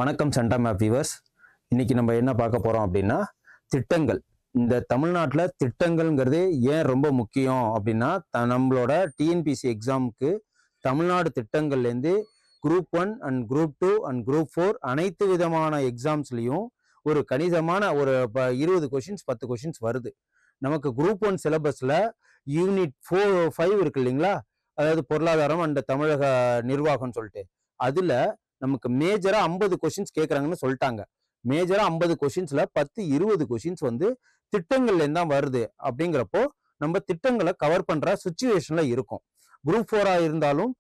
வணக்கம் சென்டா map viewers. இன்னைக்கு நம்ம என்ன பார்க்க போறோம் அப்படின்னா திட்டங்கள். இந்த தமிழ்நாட்டில் திட்டங்கள்ங்கிறது ஏன் ரொம்ப முக்கியம் அப்படின்னா நம்மளோட டிஎன்பிசி எக்ஸாமுக்கு தமிழ்நாடு திட்டங்கள்லேருந்து group 1 and group 2 and group 4 அனைத்து விதமான எக்ஸாம்ஸ்லையும் ஒரு கணிதமான ஒரு 20 கொஷின்ஸ் 10 கொஷின்ஸ் வருது. நமக்கு குரூப் 1 சிலபஸ்ல யூனிட் 5 இருக்கு இல்லைங்களா, அதாவது பொருளாதாரம் அண்ட் தமிழக நிர்வாகம்னு சொல்லிட்டு அதுல நமக்கு மேஜரா 50 கொஸ்டின்ஸ் கேட்கறாங்கன்னு சொல்லிட்டாங்க. மேஜரா 50 கொஸ்டின்ஸ்ல 10-20 கொஸ்டின்ஸ் வந்து திட்டங்கள்ல இருந்தா வருது. அப்படிங்கிறப்போ நம்ம திட்டங்களை கவர் பண்ற சுச்சுவேஷன்ல இருக்கும். குரூப் 4 இருந்தாலும்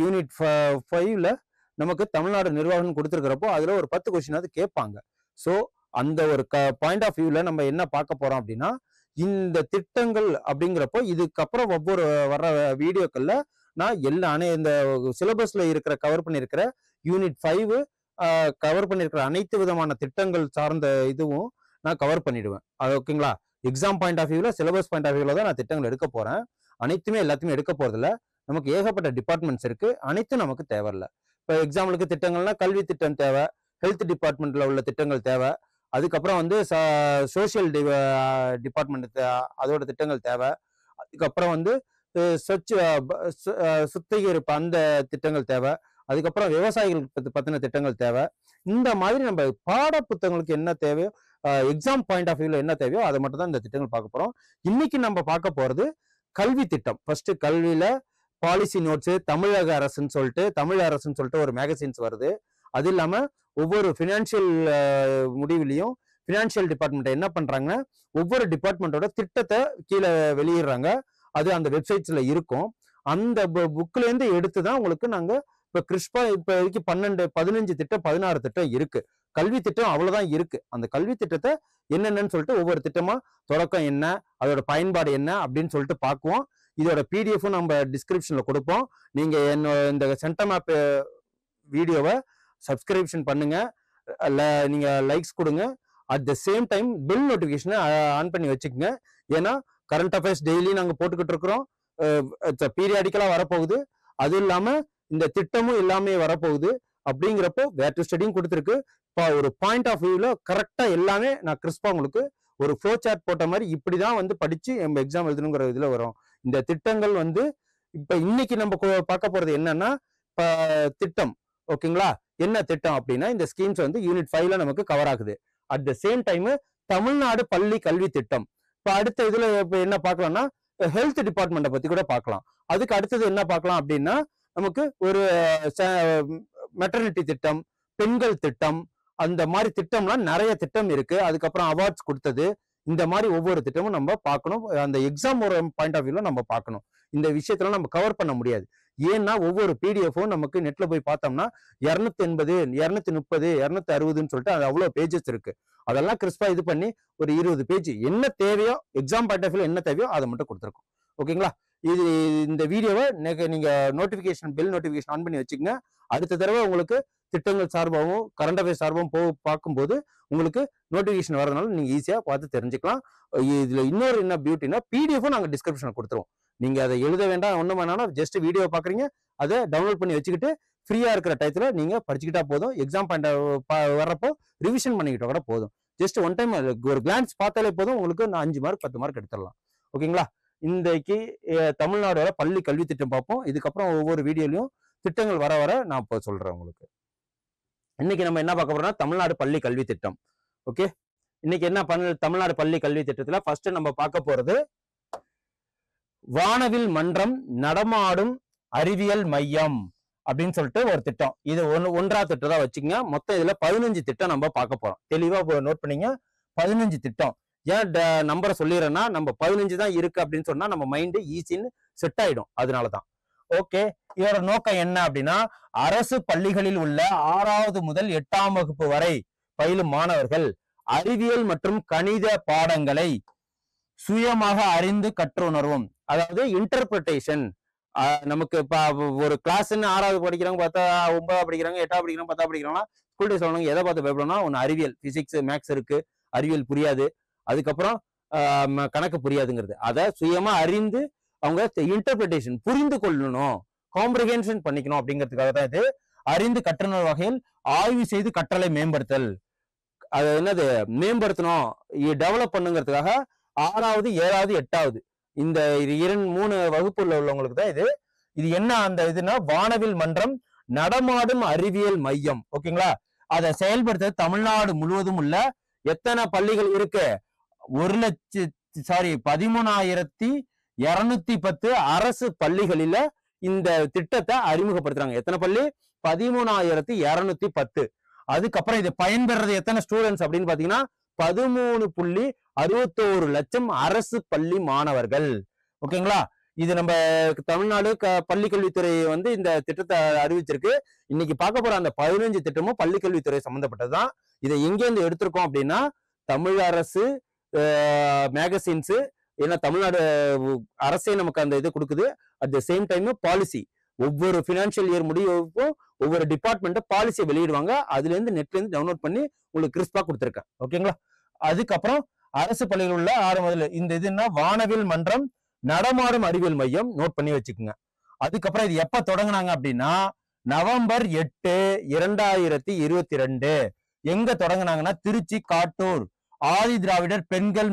யூனிட் 5ல நமக்கு தமிழ்நாடு நிர்வாகம் கொடுத்துருக்கிறப்போ அதுல ஒரு 10 கொஸ்டினாவது கேட்பாங்க. ஸோ அந்த ஒரு பாயிண்ட் ஆஃப் வியூல நம்ம என்ன பார்க்க போறோம் அப்படின்னா இந்த திட்டங்கள் அப்படிங்கிறப்போ இதுக்கப்புறம் ஒவ்வொரு வர்ற வீடியோக்கள்ல நான் இந்த சிலபஸ்ல இருக்கிற கவர் பண்ணியிருக்கிற யூனிட் 5 கவர் பண்ணியிருக்கிற அனைத்து விதமான திட்டங்கள் சார்ந்த இதுவும் நான் கவர் பண்ணிடுவேன். அது ஓகேங்களா? எக்ஸாம் பாயிண்ட் ஆஃப் வியூல சிலபஸ் பாயிண்ட் ஆஃப் வியூல தான் நான் திட்டங்கள் எடுக்க போறேன். எல்லாத்தையுமே எடுக்க போறதில்ல. நமக்கு ஏகப்பட்ட டிபார்ட்மெண்ட்ஸ் இருக்கு, அனைத்தும் நமக்கு தேவையில்ல. இப்போ எக்ஸாம்பிளுக்கு திட்டங்கள்னா கல்வி திட்டம் தேவை, ஹெல்த் டிபார்ட்மெண்ட்ல உள்ள திட்டங்கள் தேவை, அதுக்கப்புறம் வந்து சோசியல் டிபார்ட்மெண்ட் அதோட திட்டங்கள் தேவை, அதுக்கப்புறம் வந்து சுத்திகரிப்பு அந்த திட்டங்கள் தேவை, அதுக்கப்புறம் விவசாயிகள் பத்தின திட்டங்கள் தேவை. இந்த மாதிரி நம்ம பாட புத்தகங்களுக்கு என்ன தேவையோ, எக்ஸாம் பாயிண்ட் ஆஃப் வியூல என்ன தேவையோ அதை மட்டும் தான் இந்த திட்டங்கள் பார்க்க போறோம். இன்னைக்கு நம்ம பார்க்க போறது கல்வி திட்டம். ஃபர்ஸ்ட் கல்வியில பாலிசி நோட்ஸ், தமிழக அரசுன்னு சொல்லிட்டு ஒரு மேகசின்ஸ் வருது. அது இல்லாம ஒவ்வொரு பினான்சியல் முடிவுலையும் பினான்சியல் டிபார்ட்மெண்ட் என்ன பண்றாங்கன்னா ஒவ்வொரு டிபார்ட்மெண்டோட திட்டத்தை கீழே வெளியிடுறாங்க. அது அந்த வெப்சைட்ஸ்ல இருக்கும். அந்த புக்ல இருந்து எடுத்துதான் உங்களுக்கு நாங்க இப்ப கிறிஸ்பா இப்ப வரைக்கும் 15 திட்டம் 16 திட்டம் இருக்கு. கல்வி திட்டம் அவ்வளவுதான் இருக்கு. அந்த கல்வி திட்டத்தை என்னென்னு சொல்லிட்டு ஒவ்வொரு திட்டமா தொடக்கம் என்ன, அதோட பயன்பாடு என்ன அப்படின்னு சொல்லிட்டு பார்க்குவோம். இதோட பிடிஎஃப் நம்ம டிஸ்கிரிப்ஷன்ல கொடுப்போம். நீங்க இந்த சென்டா மேப் வீடியோவை சப்ஸ்கிரிப்ஷன் பண்ணுங்க, நீங்க லைக்ஸ் கொடுங்க. At the same time bell நோட்டிபிகேஷனை ஆன் பண்ணி வச்சுக்கோங்க. ஏன்னா கரண்ட் அஃபேர்ஸ் டெய்லி நாங்க போட்டுக்கிட்டு இருக்கிறோம். பீரியாடிக்கலா வரப்போகுது. அது இல்லாம இந்த திட்டமும் எல்லாமே வரப்போகுது. அப்படிங்கிறப்போ வேர் டு ஸ்டடியும் கொடுத்துருக்கு. ஒரு பாயிண்ட் ஆஃப் வியூல கரெக்டா எல்லாமே நான் கிறிஸ்பா உங்களுக்கு ஒரு ஃப்ளோ சார்ட் போட்ட மாதிரி இப்படிதான் வந்து படிச்சு நம்ம எக்ஸாம் எழுதணுங்கிற இதுல வரும். இந்த திட்டங்கள் வந்து இப்ப இன்னைக்கு நம்ம பார்க்க போறது என்னன்னா திட்டம். ஓகேங்களா? என்ன திட்டம் அப்படின்னா இந்த ஸ்கீம்ஸ் வந்து யூனிட் 5ல நமக்கு கவர் ஆகுது. At the same time Tamil Nadu பள்ளி கல்வி திட்டம். இப்ப அடுத்த இதுல இப்ப என்ன பார்க்கலாம்னா ஹெல்த் டிபார்ட்மெண்ட்டை பத்தி கூட பார்க்கலாம். அதுக்கு அடுத்தது என்ன பார்க்கலாம் அப்படின்னா நமக்கு ஒரு மெட்டர்னிட்டி திட்டம், பெண்கள் திட்டம், அந்த மாதிரி திட்டம்லாம் நிறைய திட்டம் இருக்கு. அதுக்கப்புறம் அவார்ட்ஸ் கொடுத்தது, இந்த மாதிரி ஒவ்வொரு திட்டமும் நம்ம பார்க்கணும். அந்த எக்ஸாம் ஒரு பாயிண்ட் ஆஃப் வியூல நம்ம பார்க்கணும். இந்த விஷயத்துல நம்ம கவர் பண்ண முடியாது. ஏன்னா ஒவ்வொரு பிடிஎஃப்பும் நமக்கு நெட்ல போய் பார்த்தோம்னா 280, 230, 260ன்னு சொல்லிட்டு அது அவ்வளவு பேஜஸ் இருக்கு. அதெல்லாம் கிறிஸ்பா இது பண்ணி ஒரு 20 பேஜ் என்ன தேவையோ எக்ஸாம் பாயிண்ட் ஆஃப் வியூல என்ன தேவையோ அதை மட்டும் கொடுத்துருக்கோம். ஓகேங்களா? இந்த வீடியோவை நீங்க பெல் நோட்டிபிகேஷன் ஆன் பண்ணி வச்சுக்கோங்க. அடுத்த தடவை உங்களுக்கு திட்டங்கள் சார்பாகவும் கரண்ட் அஃபேர்ஸ் சார்பாகவும் பார்க்கும்போது உங்களுக்கு நோட்டிபிகேஷன் வரதுனால நீங்க ஈஸியா பார்த்து தெரிஞ்சுக்கலாம். இதுல இன்னொரு என்ன பியூட்டினா பிடிஎஃப் நாங்க டிஸ்கிரிப்ஷன்ல கொடுத்துருவோம். நீங்க அதை எழுத வேண்டாம், ஒண்ணும் வேணாம். ஜஸ்ட் வீடியோ பாக்குறீங்க, அதை டவுன்லோட் பண்ணி வச்சுக்கிட்டு ஃப்ரீயா இருக்கிற டயத்துல நீங்க படிச்சுக்கிட்டா போதும். எக்ஸாம் பாயிண்ட் வர்றப்போ ரிவிஷன் பண்ணிக்கிட்ட கூட போதும். ஜஸ்ட் ஒன் டைம் ஒரு கிளான்ஸ் பார்த்தாலே போதும், உங்களுக்கு 5 மார்க் 10 மார்க் எடுத்துடலாம். ஓகேங்களா? இன்றைக்கு தமிழ்நாடோட பள்ளி கல்வி திட்டம் பார்ப்போம். இதுக்கப்புறம் ஒவ்வொரு வீடியோலையும் திட்டங்கள் வர வர நான் இப்போ சொல்றேன் உங்களுக்கு. இன்னைக்கு நம்ம என்ன பார்க்க போறோம்னா தமிழ்நாடு பள்ளி கல்வி திட்டம். ஓகே, இன்னைக்கு என்ன தமிழ்நாடு பள்ளி கல்வி திட்டத்துல ஃபர்ஸ்ட் நம்ம பார்க்க போறது வானவில் மன்றம் நடமாடும் அறிவியல் மையம் அப்படின்னு சொல்லிட்டு ஒரு திட்டம். இது ஒன்றா திட்டம் தான் வச்சுக்கோங்க. மொத்தம் இதுல 15 திட்டம் நம்ம பார்க்க போறோம். தெளிவா நோட் பண்ணீங்க. 15 திட்டம். ஏன் நம்பரை சொல்லிடுறேன்னா நம்ம 15 தான் இருக்கு அப்படின்னு சொன்னா நம்ம மைண்டு ஈஸின்னு செட் ஆயிடும். அதனாலதான். ஓகே, இதோட நோக்கம் என்ன அப்படின்னா அரசு பள்ளிகளில் உள்ள 6வது முதல் 8ஆம் வகுப்பு வரை பயிலும் மாணவர்கள் அறிவியல் மற்றும் கணித பாடங்களை சுயமாக அறிந்து கற்றுணர்வும். அதாவது இன்டர்பிரிட்டேஷன். நமக்கு இப்ப ஒரு கிளாஸ்ன்னு 6வது படிக்கிறாங்க, 9வது படிக்கிறாங்க, 8வது படிக்கிறாங்க, 10வது படிக்கிறாங்கன்னா ஸ்கூல் டேஸ் சொல்லுவாங்க எதை பார்த்து பயப்படணும்னா ஒன்று அறிவியல், பிசிக்ஸ், மேக்ஸ் இருக்கு, அறிவியல் புரியாது. அதுக்கப்புறம் கணக்கு புரியாதுங்கிறது. அதை சுயமா அறிந்து அவங்க இன்டர்பிரிட்டேஷன் புரிந்து கொள்ளணும், காம்ப்ரிஹென்ஷன் பண்ணிக்கணும் அப்படிங்கிறதுக்காக தான் இது. அறிந்து கற்றனர் வகையில் ஆய்வு செய்து கற்றலை மேம்படுத்தல். அது என்னது மேம்படுத்தணும், டெவலப் பண்ணுங்கிறதுக்காக 6வது 7வது 8வது இந்த 3 வகுப்புல உள்ளவங்களுக்கு தான் இது. இது என்ன அந்த இதுனா வானவில் மன்றம் நடமாடும் அறிவியல் மையம். ஓகேங்களா? அதை செயல்படுத்த தமிழ்நாடு முழுவதும் உள்ள எத்தனை பள்ளிகள் இருக்கு? 13,210 அரசு பள்ளிகளில இந்த திட்டத்தை அறிமுகப்படுத்துறாங்க. எத்தனை பள்ளி? 13,210. அதுக்கப்புறம் இதை பயன்பெறது எத்தனை ஸ்டூடெண்ட்ஸ் அப்படின்னு பாத்தீங்கன்னா 13.61 லட்சம் அரசு பள்ளி மாணவர்கள். ஓகேங்களா? இது நம்ம தமிழ்நாடு பள்ளிக்கல்வித்துறை வந்து இந்த திட்டத்தை அறிவிச்சிருக்கு. இன்னைக்கு பார்க்க போற அந்த 15 திட்டமும் பள்ளிக்கல்வித்துறை சம்பந்தப்பட்டதுதான். இதை எங்கேருந்து எடுத்திருக்கோம் அப்படின்னா தமிழ் அரசு மேகசின்ஸ், ஏன்னா தமிழ்நாடு அரசே நமக்கு அந்த இது கொடுக்குது. At the same time policy, ஒவ்வொரு பினான்சியல் இயர் முடிவுக்கும் ஒவ்வொரு டிபார்ட்மெண்ட் பாலிசியை வெளியிடுவாங்க. அதுல இருந்து நெட்ல இருந்து டவுன்லோட் பண்ணி உங்களுக்கு கிறிஸ்பா கொடுத்துருக்கேன். ஓகேங்களா? அதுக்கப்புறம் அரசு பள்ளிகள் உள்ள 6 முதல்ல இந்த இதுன்னா வானவில் மன்றம் நடமாடும் அறிவியல் மையம் நோட் பண்ணி வச்சுக்கோங்க. அதுக்கப்புறம் இது எப்ப தொடங்கினாங்க அப்படின்னா நவம்பர் 8, 2022. எங்க தொடங்கினாங்கன்னா திருச்சி காட்டூர் ஆதி திராவிடர் பெண்கள்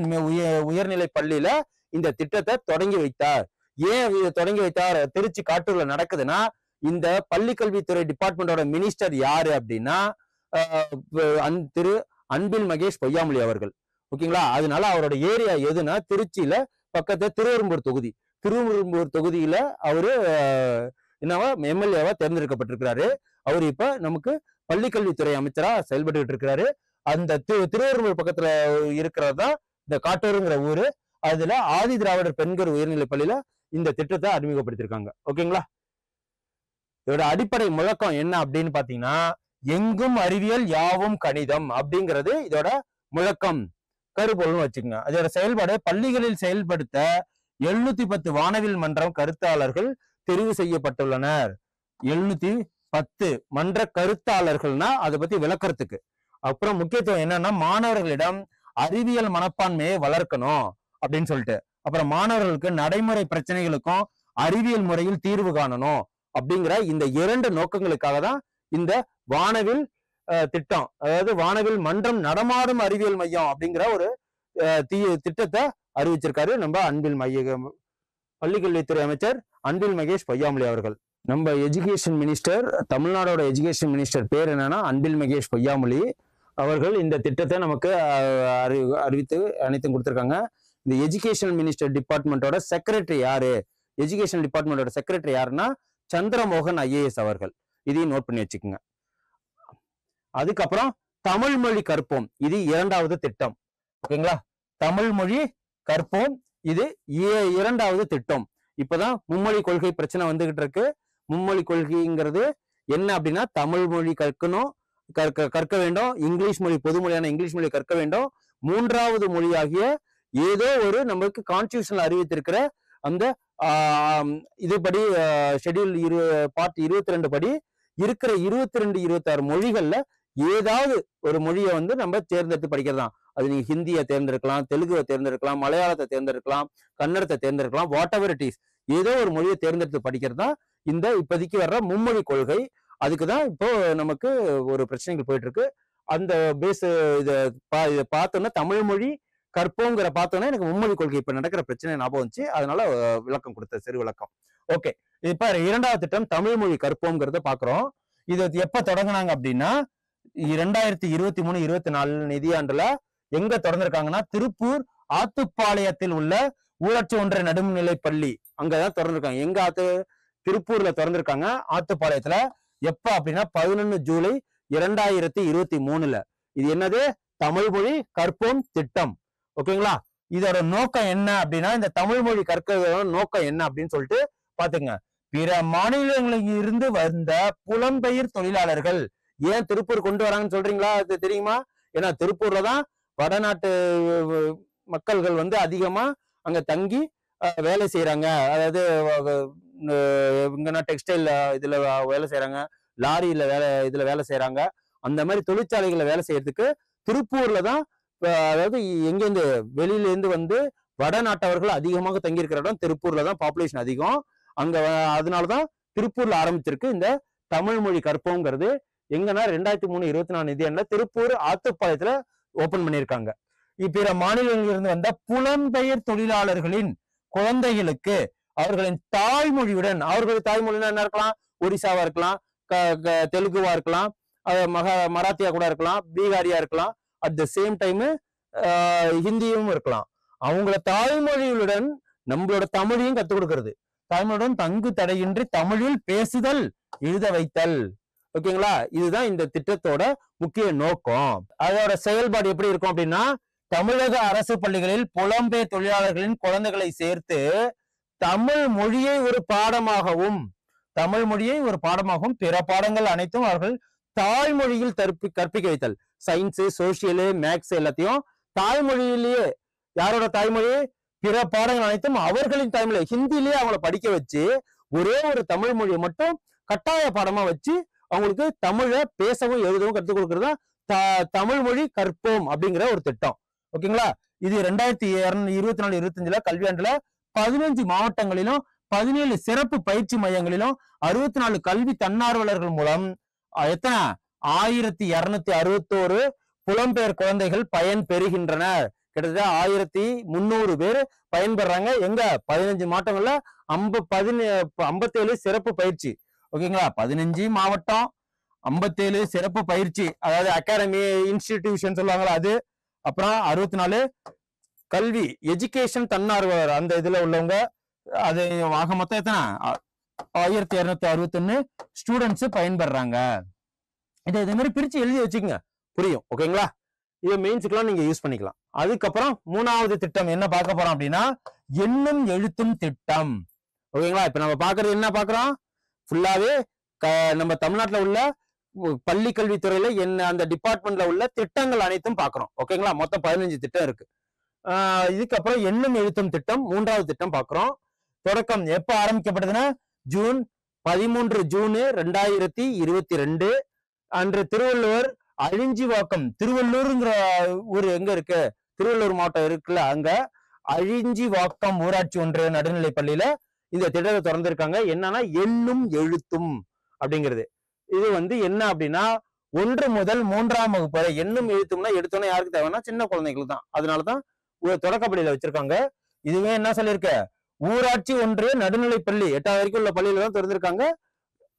உயர்நிலை பள்ளியில இந்த திட்டத்தை தொடங்கி வைத்தார். ஏன் தொடங்கி வைத்தார்? திருச்சி காட்டூர்ல நடக்குதுன்னா இந்த பள்ளிக்கல்வித்துறை டிபார்ட்மெண்டோட மினிஸ்டர் யாரு அப்படின்னா திரு அன்பில் மகேஷ் பொய்யாமொழி அவர்கள். ஓகேங்களா? அதனால அவரோட ஏரியா எதுனா திருச்சியில பக்கத்துல திருவெரும்பூர் தொகுதி. திருவெரும்பூர் தொகுதியில அவரு என்னவா எம்எல்ஏவா தேர்ந்தெடுக்கப்பட்டிருக்கிறாரு. அவரு இப்ப நமக்கு பள்ளிக்கல்வித்துறை அமைச்சரா செயல்பட்டு இருக்கிறாரு. அந்த திருவெரும்பூர் பக்கத்துல இருக்கிறதா இந்த காட்டூருங்கிற ஊரு. அதுல ஆதி திராவிடர் பெண்கள் உயர்நிலை பள்ளியில இந்த திட்டத்தை அறிமுகப்படுத்திருக்காங்க. ஓகேங்களா? இதோட அடிப்படை முழக்கம் என்ன அப்படின்னு பாத்தீங்கன்னா எங்கும் அறிவியல் யாவும் கணிதம் அப்படிங்கிறது இதோட முழக்கம், கருப்பொருள்னு வச்சுக்கோங்க. அதோட செயல்பாடு பள்ளிகளில் செயல்படுத்த 710 வானவில் மன்றம் கருத்தாளர்கள் தெரிவு செய்யப்பட்டுள்ளனர். 710 மன்ற கருத்தாளர்கள்னா அதை பத்தி விளக்கறதுக்கு. அப்புறம் முக்கியத்துவம் என்னன்னா மாணவர்களிடம் அறிவியல் மனப்பான்மையை வளர்க்கணும் அப்படின்னு சொல்லிட்டு, அப்புறம் மாணவர்களுக்கு நடைமுறை பிரச்சனைகளுக்கும் அறிவியல் முறையில் தீர்வு காணணும் அப்படிங்கிற இந்த 2 நோக்கங்களுக்காக தான் இந்த வானவில் திட்டம், அதாவது வானவில் மன்றம் நடமாடும் அறிவியல் மையம் அப்படிங்கிற ஒரு திட்டத்தை அறிவிச்சிருக்காரு நம்ம பள்ளிக்கல்வித்துறை அமைச்சர் அன்பில் மகேஷ் பொய்யாமொழி அவர்கள். நம்ம எஜுகேஷன் மினிஸ்டர், தமிழ்நாடோட எஜுகேஷன் மினிஸ்டர் பேர் என்னன்னா அன்பில் மகேஷ் பொய்யாமொழி அவர்கள் இந்த திட்டத்தை நமக்கு அறிவித்து அனைத்தும் கொடுத்துருக்காங்க. இந்த எஜுகேஷன் மினிஸ்டர் டிபார்ட்மெண்டோட செக்ரட்டரி யாரு? எஜுகேஷன் டிபார்ட்மெண்டோட செக்ரட்டரி யாருன்னா சந்திரமோகன் ஐஏஎஸ் அவர்கள். இதையும் நோட் பண்ணி வச்சுக்கோங்க. அதுக்கப்புறம் தமிழ் மொழி கற்போம், இது 2வது திட்டம். ஓகேங்களா? தமிழ் மொழி கற்போம், இது 2வது திட்டம். இப்பதான் மும்மொழி கொள்கை பிரச்சனை வந்துகிட்டு இருக்கு. மும்மொழி கொள்கைங்கிறது என்ன அப்படின்னா தமிழ் மொழி கற்க வேண்டும், இங்கிலீஷ் மொழி பொதுமொழியான இங்கிலீஷ் மொழி கற்க வேண்டும், 3வது மொழியாகிய ஏதோ ஒரு நமக்கு கான்ஸ்டிடியூஷன்ல அறிவித்திருக்கிற அந்த இதுபடி ஷெட்யூல் பார்ட் 22 படி இருக்கிற 22, 26 மொழிகள்ல ஏதாவது ஒரு மொழியை வந்து நம்ம தேர்ந்தெடுத்து படிக்கிறதான். அது நீங்க ஹிந்தியை தேர்ந்தெடுக்கலாம், தெலுங்குவை தேர்ந்தெடுக்கலாம், மலையாளத்தை தேர்ந்தெடுக்கலாம், கன்னடத்தை தேர்ந்தெடுக்கலாம், வாட் எவர் இட் இஸ், ஏதோ ஒரு மொழியை தேர்ந்தெடுத்து படிக்கிறது தான் இந்த இப்போதைக்கு வர்ற மும்மொழி கொள்கை. அதுக்குதான் இப்போ நமக்கு ஒரு பிரச்சனைகள் போயிட்டு இருக்கு. அந்த பேஸ் இதை பார்த்தோன்னா தமிழ் மொழி கற்போங்கிற பார்த்தோன்னா எனக்கு மும்மொழி கொள்கை இப்ப நடக்கிற பிரச்சனை ஞாபகம் வந்துச்சு. அதனால விளக்கம் கொடுத்த சிறு விளக்கம். ஓகே, இப்ப 2வது திட்டம் தமிழ் மொழி கற்போங்கிறத பாக்குறோம். இது எப்ப தொடங்கினாங்க அப்படின்னா 2023-24 நிதியாண்டுல எங்க திறந்திருக்காங்கன்னா திருப்பூர் ஆத்துப்பாளையத்தில் உள்ள ஊராட்சி ஒன்றிய நடுநிலை பள்ளி அங்கதான் திறந்திருக்காங்க. எங்க திருப்பூர்ல திறந்திருக்காங்க, ஆத்துப்பாளையத்துல. எப்ப அப்படின்னா 11 ஜூலை 2023. இது என்னது? தமிழ் மொழி கற்போம் திட்டம். ஓகேங்களா? இதோட நோக்கம் என்ன அப்படின்னா இந்த தமிழ் மொழி கற்கிறதோட நோக்கம் என்ன அப்படின்னு சொல்லிட்டு பாத்துங்க. பிற மாநிலங்களில் இருந்து வந்த புலம்பெயர் தொழிலாளர்கள் ஏன் திருப்பூர் கொண்டு வராங்கன்னு சொல்றீங்களா? அது தெரியுமா? ஏன்னா திருப்பூர்ல தான் வடநாட்டு மக்கள்கள் வந்து அதிகமா அங்க தங்கி வேலை செய்யறாங்க. அதாவது இங்கன்னா டெக்ஸ்டைல் இதுல வேலை செய்யறாங்க, லாரியில வேலை செய்யறாங்க. அந்த மாதிரி தொழிற்சாலைகளை வேலை செய்யறதுக்கு திருப்பூர்ல தான், அதாவது எங்கேருந்து வெளியில இருந்து வந்து வடநாட்டவர்கள் அதிகமாக தங்கி இருக்கிற இடம் திருப்பூர்ல தான், பாப்புலேஷன் அதிகம் அங்க. அதனாலதான் திருப்பூர்ல ஆரம்பிச்சிருக்கு இந்த தமிழ் மொழி கற்போங்கிறது எங்கன்னா 2023-24 நிதியாண்டுல திருப்பூர் ஆத்துப்பாளையத்துல ஓபன் பண்ணியிருக்காங்க. பிற மாநிலங்களில் இருந்து வந்த புலம்பெயர் தொழிலாளர்களின் குழந்தைகளுக்கு அவர்களின் தாய்மொழியுடன், அவர்களுடைய தாய்மொழினா என்ன இருக்கலாம், ஒரிசாவா இருக்கலாம், தெலுங்குவா இருக்கலாம், மராத்தியா கூட இருக்கலாம், பீகாரியா இருக்கலாம், அட் த சேம் டைம் ஹிந்தியும் இருக்கலாம். அவங்கள தாய்மொழியுடன் நம்மளோட தமிழையும் கத்துக் கொடுக்கிறது. தாய்மொழியுடன் தங்கு தடையின்றி தமிழில் பேசுதல், எழுத வைத்தல். ஓகேங்களா, இதுதான் இந்த திட்டத்தோட முக்கிய நோக்கம். அதோட செயல்பாடு எப்படி இருக்கும் அப்படின்னா, தமிழக அரசு பள்ளிகளில் புலம்பெயர் தொழிலாளர்களின் குழந்தைகளை சேர்த்து தமிழ் மொழியை ஒரு பாடமாகவும் பிற பாடங்கள் அனைத்தும் அவர்கள் தாய்மொழியில் கற்பிக்க வைத்தல். சயின்ஸ், சோசியல், மேக்ஸ் எல்லாத்தையும் தாய்மொழியிலேயே. யாரோட தாய்மொழி? பிற பாடங்கள் அனைத்தும் அவர்களின் தாய்மொழி ஹிந்திலேயே அவங்கள படிக்க வச்சு ஒரே ஒரு தமிழ் மொழியை மட்டும் கட்டாய பாடமா வச்சு அவங்களுக்கு தமிழை பேசவும் எழுதவும் கற்றுக் கொடுக்கறதா தமிழ் மொழி கற்போம் அப்படிங்கிற ஒரு திட்டம். ஓகேங்களா, இது 2024-25 கல்வியாண்டுல 15 மாவட்டங்களிலும் 17 சிறப்பு பயிற்சி மையங்களிலும் 64 கல்வி தன்னார்வலர்கள் மூலம் எத்தனை 1261 புலம்பெயர் குழந்தைகள் பயன் பெறுகின்றனர். கிட்டத்தட்ட 1300 பேர் பயன்பெறாங்க. எங்க 15 மாவட்டங்கள்ல 57 சிறப்பு பயிற்சி. ஓகேங்களா, 15 மாவட்டம் 57 சிறப்பு பயிற்சி, அதாவது அகாடமி இன்ஸ்டிடியூஷன் சொல்லுவாங்களா அது. அப்புறம் 64 கல்வி எஜுகேஷன் தன்னார்வலர் அந்த இதுல உள்ளவங்க. அது ஆக மொத்தம் எத்தனை 1261 ஸ்டூடெண்ட்ஸ் பயன்பெறாங்க. இதை இதே மாதிரி பிரிச்சு எழுதி வச்சுக்கோங்க, புரியும். ஓகேங்களா, இது மெயின்ஸுக்கெல்லாம் நீங்க யூஸ் பண்ணிக்கலாம். அதுக்கப்புறம் 3வது திட்டம் என்ன பார்க்க போறோம் அப்படின்னா, எண்ணும் எழுத்தும் திட்டம். ஓகேங்களா, இப்ப நம்ம பாக்குறது என்ன பாக்குறோம், ஃபுல்லாவே நம்ம தமிழ்நாட்டுல உள்ள பள்ளி கல்வித்துறையில என்ன அந்த டிபார்ட்மெண்ட்ல உள்ள திட்டங்கள் அனைத்தும் பாக்குறோம். ஓகேங்களா, மொத்தம் 15 திட்டம் இருக்கு. இதுக்கப்புறம் எண்ணும் எழுத்தும் திட்டம் 3வது திட்டம் பாக்குறோம். தொடக்கம் எப்ப ஆரம்பிக்கப்பட்டதுன்னா ஜூன் 13 ஜூன் 2022 அன்று திருவள்ளுவர் அழிஞ்சிவாக்கம், திருவள்ளூர்ங்கிற ஊர் எங்க இருக்கு, திருவள்ளூர் மாவட்டம் இருக்குல்ல, அங்க அழிஞ்சிவாக்கம் ஊராட்சி ஒன்றிய நடுநிலை பள்ளியில இந்த திட்டத்தை திறந்திருக்காங்க. என்னன்னா எண்ணும் எழுத்தும் அப்படிங்கிறது. இது என்ன அப்படின்னா 1 முதல் 3ஆம் வகுப்பு வரை எண்ணும் எழுத்தும்னா எடுத்தோன்னே யாருக்கு தேவைன்னா சின்ன குழந்தைகளுக்கு தான். அதனாலதான் தொடக்கப்பள்ளியில வச்சிருக்காங்க. இதுவே என்ன சொல்லியிருக்க, ஊராட்சி ஒன்றிய நடுநிலை பள்ளி 8வது வரைக்கும் உள்ள பள்ளியில தான் திறந்திருக்காங்க.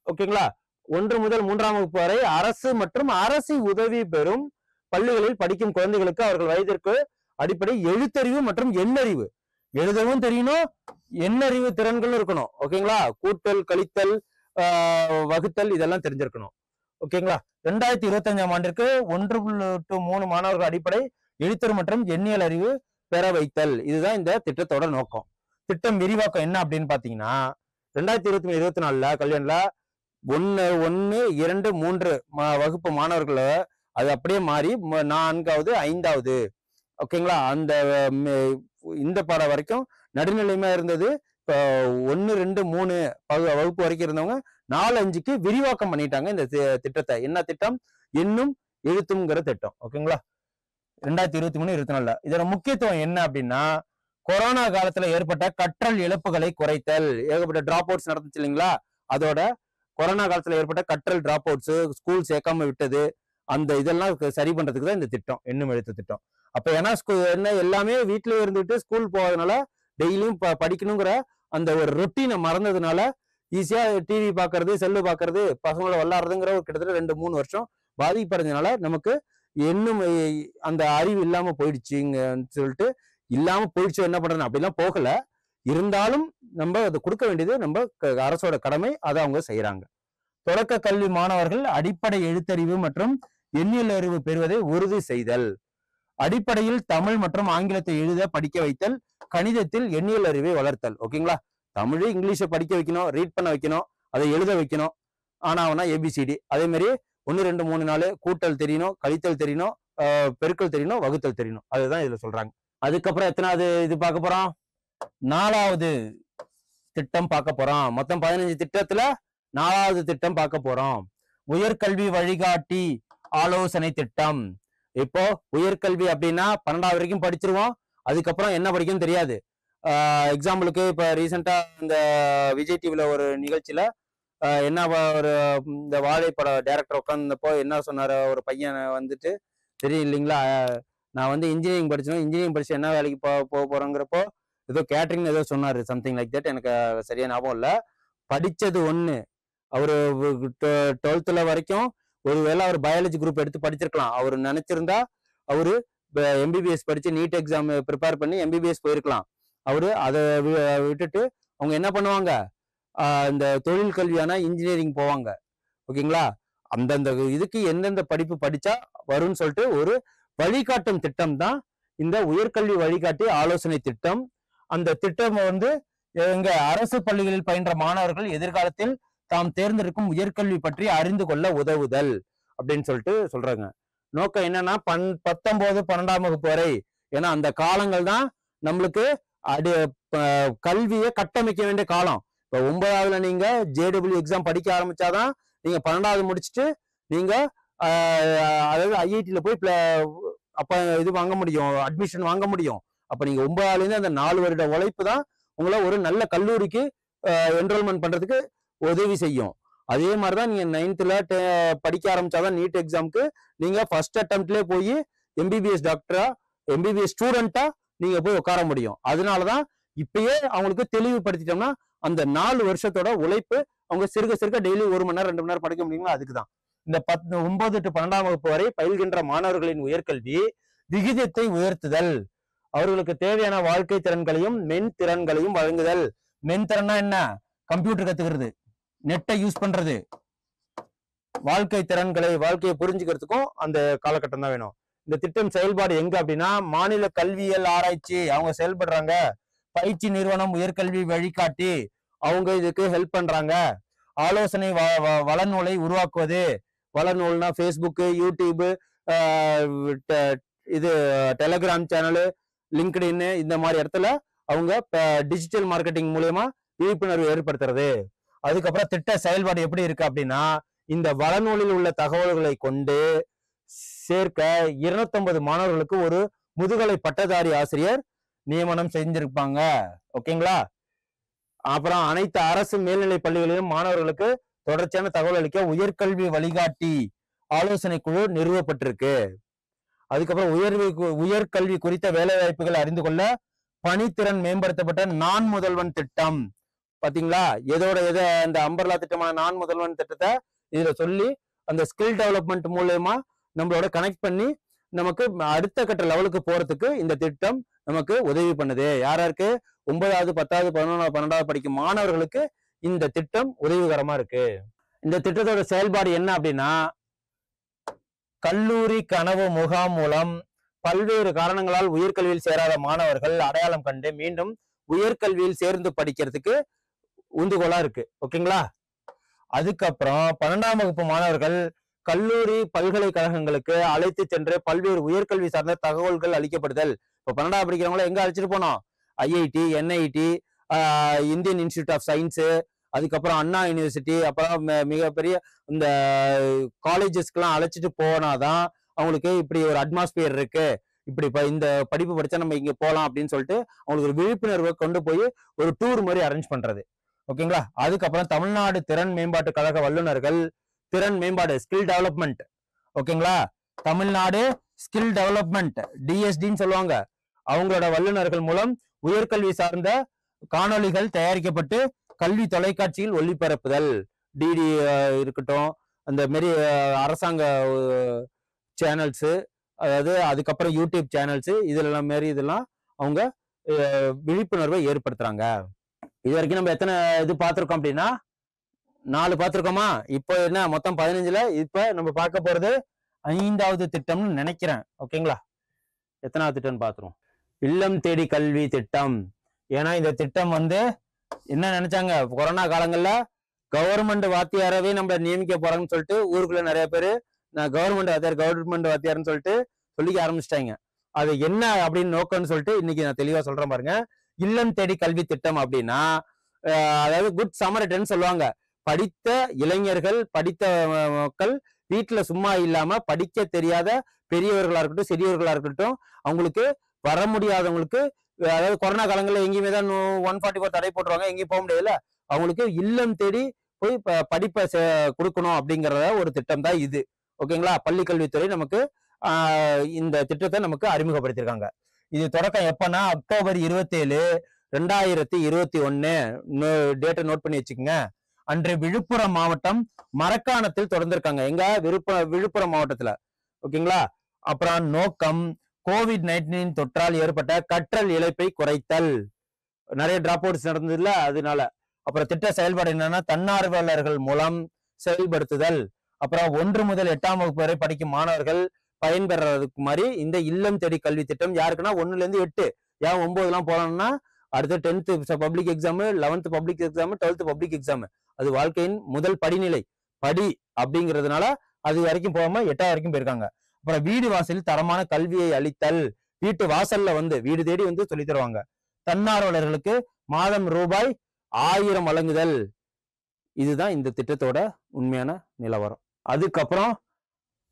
ஓகேங்களா, 1 முதல் 3ஆம் வகுப்பு வரை அரசு மற்றும் அரசு உதவி பெறும் பள்ளிகளில் படிக்கும் குழந்தைகளுக்கு அவர்கள் வயதிற்கு அடிப்படை எழுத்தறிவு மற்றும் எண்ணறிவு, எழுதவும் தெரியணும், எண்ணறிவு திறன்கள் இருக்கணும். ஓகேங்களா, கூட்டல், கழித்தல், வகுத்தல் இதெல்லாம் தெரிஞ்சிருக்கணும். ஓகேங்களா, 2025ஆம் ஆண்டிற்கு 1 to 3 மாணவர்கள் அடிப்படை எழுத்தறிவு மற்றும் எண்ணியல் அறிவு பெற வைத்தல். இதுதான் இந்த திட்டத்தோட நோக்கம். திட்டம் விரிவாக்கம் என்ன அப்படின்னு பாத்தீங்கன்னா, 2023-24 கல்வியாண்டுல 1, 2, 3 வகுப்பு மாணவர்களை அது அப்படியே மாறி 4வது 5வது. ஓகேங்களா, அந்த இந்த பாடம் வரைக்கும் நடுநிலைமையா இருந்தது. இப்போ 1, 2, 3 வகுப்பு வரைக்கும் இருந்தவங்க 4, 5க்கு விரிவாக்கம் பண்ணிட்டாங்க இந்த திட்டத்தை. என்ன திட்டம்? எண்ணும் எழுத்தும்ங்கிற திட்டம். ஓகேங்களா, 2023-24 இதோட முக்கியத்துவம் என்ன அப்படின்னா, கொரோனா காலத்துல ஏற்பட்ட கற்றல் இழப்புகளை குறைத்தல். ஏகப்பட்ட டிராப் அவுட்ஸ் நடந்துச்சு இல்லைங்களா, அதோட கொரோனா காலத்துல ஏற்பட்ட கற்றல் டிராப் அவுட்ஸ், ஸ்கூல் சேர்க்காம விட்டது, அந்த இதெல்லாம் சரி பண்றதுக்கு தான் இந்த திட்டம், எண்ணும் எழுத்து திட்டம். அப்ப ஏன்னா என்ன எல்லாமே வீட்டிலேயே இருந்துட்டு ஸ்கூல் போவதனால டெய்லியும் படிக்கணுங்கிற அந்த ஒரு ரொட்டீனை மறந்ததுனால ஈஸியா டிவி பாக்குறது, செல்லு பாக்குறது, பசங்களோட விளாடுறதுங்கிற ஒரு கிட்டத்தட்ட 2-3 வருஷம் பாதிப்படைஞ்சதுனால நமக்கு இன்னும் அந்த அறிவு இல்லாம போயிடுச்சுன்னு சொல்லிட்டு, இல்லாம போயிடுச்சு என்ன பண்றது அப்படிலாம் போகல. இருந்தாலும் நம்ம அதை கொடுக்க வேண்டியது நம்ம அரசோட கடமை, அதை அவங்க செய்யறாங்க. தொடக்க கல்வி மாணவர்கள் அடிப்படை எழுத்தறிவு மற்றும் எண்ணியல் அறிவு பெறுவதை உறுதி செய்தல். அடிப்படையில் தமிழ் மற்றும் ஆங்கிலத்தை எழுத படிக்க வைத்தல், கணிதத்தில் எண்ணியல் அறிவை வளர்த்தல். ஓகேங்களா, தமிழ் இங்கிலீஷை படிக்க வைக்கணும், ரீட் பண்ண வைக்கணும், அதை எழுத வைக்கணும். ஆனா ABCD அதே மாதிரி 1, 2, 3, 4 கூட்டல் தெரியணும், கழித்தல் தெரியணும், பெருக்கல் தெரியணும், வகுத்தல் தெரியணும். அதுதான் இதுல சொல்றாங்க. அதுக்கப்புறம் எத்தனாவது இது பார்க்க போறோம்? 4வது திட்டம் பார்க்க போறோம். மொத்தம் 15 திட்டத்துல 4வது திட்டம் பார்க்க போறோம். உயர்கல்வி வழிகாட்டி ஆலோசனை திட்டம். இப்போ உயர்கல்வி அப்படின்னா 12வது வரைக்கும் படிச்சிருவோம், அதுக்கப்புறம் என்ன படிக்கணும்னு தெரியாது. எக்ஸாம்பிளுக்கு இப்ப ரீசெண்டா இந்த விஜய் டிவில ஒரு நிகழ்ச்சியில என்ன ஒரு இந்த வாழைப்பட டைரக்டர் உட்காந்துப்போ என்ன சொன்னாரு, ஒரு பையன் வந்துட்டு தெரியும் இல்லைங்களா, நான் வந்து இன்ஜினியரிங் படிச்சோம், இன்ஜினியரிங் படிச்சு என்ன வேலைக்கு போக போறோங்கிறப்போ ஏதோ கேட்டரிங் ஏதோ சொன்னாரு, சம்திங் லைக் தட். எனக்கு சரியா ஞாபகம் இல்லை. படிச்சது ஒண்ணு, அவரு 12th வரைக்கும் ஒருவேளை அவர் பயாலஜி குரூப் எடுத்து படிச்சிருக்கலாம். அவர் நினைச்சிருந்தா அவரு எம்பிபிஎஸ் படிச்சு நீட் எக்ஸாம் ப்ரிப்பேர் பண்ணி எம்பிபிஎஸ் போயிருக்கலாம். அவரு அதை விட்டுட்டு அவங்க என்ன பண்ணுவாங்க, இந்த தொழில் கல்வியான இன்ஜினியரிங் போவாங்க. ஓகேங்களா, அந்தந்த இதுக்கு எந்தெந்த படிப்பு படிச்சா வரும்னு சொல்லிட்டு ஒரு வழிகாட்டும் திட்டம் தான் இந்த உயர்கல்வி வழிகாட்டி ஆலோசனை திட்டம். அந்த திட்டம் வந்து எங்க அரசு பள்ளிகளில் பயின்ற மாணவர்கள் எதிர்காலத்தில் தாம் தேர்ந்தெடுக்கும் உயர்கல்வி பற்றி அறிந்து கொள்ள உதவுதல் அப்படின்னு சொல்லிட்டு சொல்றாங்க. நோக்கம் என்னன்னா 19, 12ஆம் வகுப்பு வரை, ஏன்னா அந்த காலங்கள் தான் நம்மளுக்கு கல்வியை கட்டமைக்க வேண்டிய காலம். இப்போ 9ஆவதுல நீங்க JEE எக்ஸாம் படிக்க ஆரம்பிச்சாதான் நீங்க 12ஆவது முடிச்சுட்டு நீங்க அதாவது ஐஐடியில போய் அப்ப இது வாங்க முடியும், அட்மிஷன் வாங்க முடியும். அப்ப நீங்க 9ஆவதுல இருந்து அந்த 4 வருட உழைப்பு தான் உங்களை ஒரு நல்ல கல்லூரிக்கு என்ரோல்மெண்ட் பண்றதுக்கு உதவி செய்யும். அதே மாதிரிதான் நீங்க 9th படிக்க ஆரம்பிச்சாதான் நீட் எக்ஸாமுக்கு நீங்க ஃபர்ஸ்ட் அட்டெம்ப்ட்லேயே போய் எம்பிபிஎஸ் டாக்டரா, எம்பிபிஎஸ் ஸ்டூடெண்டா நீங்க போய் உட்கார முடியும். அதனாலதான் இப்பயே அவங்களுக்கு தெளிவுபடுத்திட்டோம்னா அந்த 4 வருஷத்தோட உழைப்பு அவங்க சிறுக சிறுக டெய்லி 1 மணி நேரம் 2 மணி நேரம் படிக்க முடியுங்களா, அதுக்குதான் இந்த 9 to 12ஆம் வகுப்பு வரை பயில்கின்ற மாணவர்களின் உயர்கல்வி விகிதத்தை உயர்த்துதல், அவர்களுக்கு தேவையான வாழ்க்கை திறன்களையும் மென் திறன்களையும் வழங்குதல். மென் திறன்னா என்ன, கம்ப்யூட்டர் கத்துக்கிறது, நெட்டை யூஸ் பண்றது, வாழ்க்கை திறன்களை வாழ்க்கையை புரிஞ்சுக்கிறதுக்கும் அந்த காலகட்டம் தான் வேணும். இந்த திட்டம் செயல்பாடு எங்க அப்படின்னா மாநில கல்வியியல் ஆராய்ச்சி அவங்க செயல்படுறாங்க. பயிற்சி நிறுவனம் உயர்கல்வி வழிகாட்டி அவங்க இதுக்கு ஹெல்ப் பண்றாங்க. ஆலோசனை வளநூலை உருவாக்குவது, வளநூல்னா ஃபேஸ்புக்கு, யூடியூபு, இது டெலிகிராம் சேனலு, லிங்க்டின், இந்த மாதிரி இடத்துல அவங்க டிஜிட்டல் மார்க்கெட்டிங் மூலயமா விழிப்புணர்வு ஏற்படுத்துறது. அதுக்கப்புறம் திட்ட செயல்பாடு எப்படி இருக்கு அப்படின்னா இந்த வளநூலில் உள்ள தகவல்களை கொண்டு சேர்க்க 250 மாணவர்களுக்கு ஒரு முதுகலை பட்டதாரி ஆசிரியர் நியமனம் செஞ்சிருப்பாங்க. ஓகேங்களா, அப்புறம் அனைத்து அரசு மேல்நிலை பள்ளிகளிலும் மாணவர்களுக்கு தொடர்ச்சியான தகவல் அளிக்க உயர்கல்வி வழிகாட்டி ஆலோசனை குழு நிறுவப்பட்டிருக்கு. அதுக்கப்புறம் உயர்கல்வி குறித்த வேலை வாய்ப்புகள் அறிந்து கொள்ள பணித்திறன் மேம்படுத்தப்பட்ட நான் முதல்வன் திட்டம். பாத்தீங்களா, இந்த அம்பர்லா திட்டமான நான் முதல்வன் திட்டத்தை இதுல சொல்லி அந்த ஸ்கில் டெவலப்மெண்ட் மூலயமா நம்மளோட கனெக்ட் பண்ணி நமக்கு அடுத்த கட்ட லெவலுக்கு போறதுக்கு இந்த திட்டம் நமக்கு உதவி பண்ணுது. யாராருக்கு 9வது 10வது 11வது 12வது படிக்கும் மாணவர்களுக்கு இந்த திட்டம் உதவிகரமா இருக்கு. இந்த திட்டத்தோட செயல்பாடு என்ன அப்படின்னா கல்லூரி கனவு முகாம் மூலம் பல்வேறு காரணங்களால் உயர்கல்வியில் சேராத மாணவர்கள் அடையாளம் கண்டு மீண்டும் உயர்கல்வியில் சேர்ந்து படிக்கிறதுக்கு உந்துகோலா இருக்கு. ஓகேங்களா, அதுக்கப்புறம் 12ஆம் வகுப்பு மாணவர்கள் கல்லூரி பல்கலைக்கழகங்களுக்கு அழைத்து சென்று பல்வேறு உயர்கல்வி சார்ந்த தகவல்கள் அளிக்கப்படுதல். இப்போ 12ஆவது படிக்கிறவங்கள எங்க அழைச்சிட்டு போனோம், IIT, NIT, Indian Institute of Science, அதுக்கப்புறம் அண்ணா யூனிவர்சிட்டி, அப்புறம் மிகப்பெரிய இந்த காலேஜஸ்க்கெல்லாம் அழைச்சிட்டு போனாதான் அவங்களுக்கு இப்படி ஒரு அட்மாஸ்பியர் இருக்கு, இப்படி இந்த படிப்பு படிச்சா நம்ம இங்க போகலாம் அப்படின்னு சொல்லிட்டு அவங்களுக்கு ஒரு விழிப்புணர்வை கொண்டு போய் ஒரு டூர் மாதிரி அரேஞ்ச் பண்றது. ஓகேங்களா, அதுக்கப்புறம் தமிழ்நாடு திறன் மேம்பாட்டு கழக வல்லுநர்கள் திறன் மேம்பாடு ஸ்கில் டெவலப்மெண்ட். ஓகேங்களா, தமிழ்நாடு ஸ்கில் டெவலப்மெண்ட் டிஎஸ்டின்னு சொல்லுவாங்க. அவங்களோட வல்லுநர்கள் மூலம் உயர்கல்வி சார்ந்த காணொலிகள் தயாரிக்கப்பட்டு கல்வி தொலைக்காட்சியில் ஒளிபரப்புதல், டிடி இருக்கட்டும், அந்த மாரி அரசாங்க சேனல்ஸு, அதாவது அதுக்கப்புறம் யூடியூப் சேனல்ஸு, இதெல்லாம் அவங்க விழிப்புணர்வை ஏற்படுத்துறாங்க. இது வரைக்கும் நம்ம எத்தனை இது பார்த்துருக்கோம் அப்படின்னா 4 பார்த்துருக்கோமா, இப்போ என்ன மொத்தம் 15ல இப்ப நம்ம பார்க்க போறது 5வது திட்டம்னு நினைக்கிறேன். ஓகேங்களா, எத்தனாவது திட்டம்னு பார்த்துருவோம், இல்லம் தேடி கல்வி திட்டம். ஏன்னா இந்த திட்டம் வந்து என்ன நினைச்சாங்க, கொரோனா காலங்கள்ல கவர்மெண்ட் வாத்தியாரவே நம்ம நியமிக்க போறாங்கன்னு சொல்லிட்டு ஊருக்குள்ள நிறைய பேரு நான் கவர்மெண்ட் வாத்தியார்னு சொல்லிட்டு சொல்லிக்க ஆரம்பிச்சிட்டாங்க. அது என்ன அப்படின்னு நோக்கம்னு சொல்லிட்டு இன்னைக்கு நான் தெளிவா சொல்றேன் பாருங்க. இல்லம் தேடி கல்வி திட்டம் அப்படின்னா அதாவது குட் சமரட்டன் சொல்லுவாங்க. படித்த இளைஞர்கள், படித்த மக்கள் வீட்டுல சும்மா இல்லாம படிக்க தெரியாத பெரியவர்களா இருக்கட்டும் சிறியவர்களா இருக்கட்டும், அவங்களுக்கு வர முடியாதவங்களுக்கு, அதாவது கொரோனா காலங்களில் எங்கேயுமே தான் 144 தடை போட்டுருவாங்க, எங்கேயும் போக முடியல, அவங்களுக்கு இல்லம் தேடி போய் படிப்பை கொடுக்கணும் அப்படிங்கிறத ஒரு திட்டம் தான் இது. ஓகேங்களா? பள்ளி கல்வித்துறை நமக்கு இந்த திட்டத்தை நமக்கு அறிமுகப்படுத்தியிருக்காங்க. இது தொடக்கம் எப்பன்னா அக்டோபர் 27, 2021 டேட்டை நோட் பண்ணி வச்சுக்கோங்க. அன்று விழுப்புரம் மாவட்டம் மரக்காணத்தில் தொடர்ந்திருக்காங்க. எங்க விழுப்புரம் மாவட்டத்துல. ஓகேங்களா? அப்புறம் நோக்கம் COVID-19 தொற்றால் ஏற்பட்ட கற்றல் இழப்பை குறைத்தல். நிறைய டிராப் அவுட்ஸ் நடந்ததுல அதனால. அப்புறம் திட்ட செயல்பாடு என்னன்னா தன்னார்வலர்கள் மூலம் செயல்படுத்துதல். அப்புறம் 1 முதல் 8ஆம் வகுப்பு வரை படிக்கும் மாணவர்கள் பயன்பெறதுக்கு மாதிரி இந்த இல்லம் தேடி கல்வி திட்டம் யாருக்குன்னா 1ல இருந்து 8. ஏன் 9 எல்லாம் போனோம்னா அடுத்து 10th public exam, 11th public exam, 12th public exam. அது வாழ்க்கையின் முதல் படிநிலை படி அப்படிங்கிறதுனால அது வரைக்கும் போகாம 8ஆவது வரைக்கும் போயிருக்காங்க. அப்புறம் வீடு வாசலில் தரமான கல்வியை அளித்தல். வீட்டு வாசல்ல வீடு தேடி சொல்லி தருவாங்க. தன்னார்வலர்களுக்கு மாதம் ரூபாய் 1000 வழங்குதல். இதுதான் இந்த திட்டத்தோட உண்மையான நிலவரம். அதுக்கப்புறம்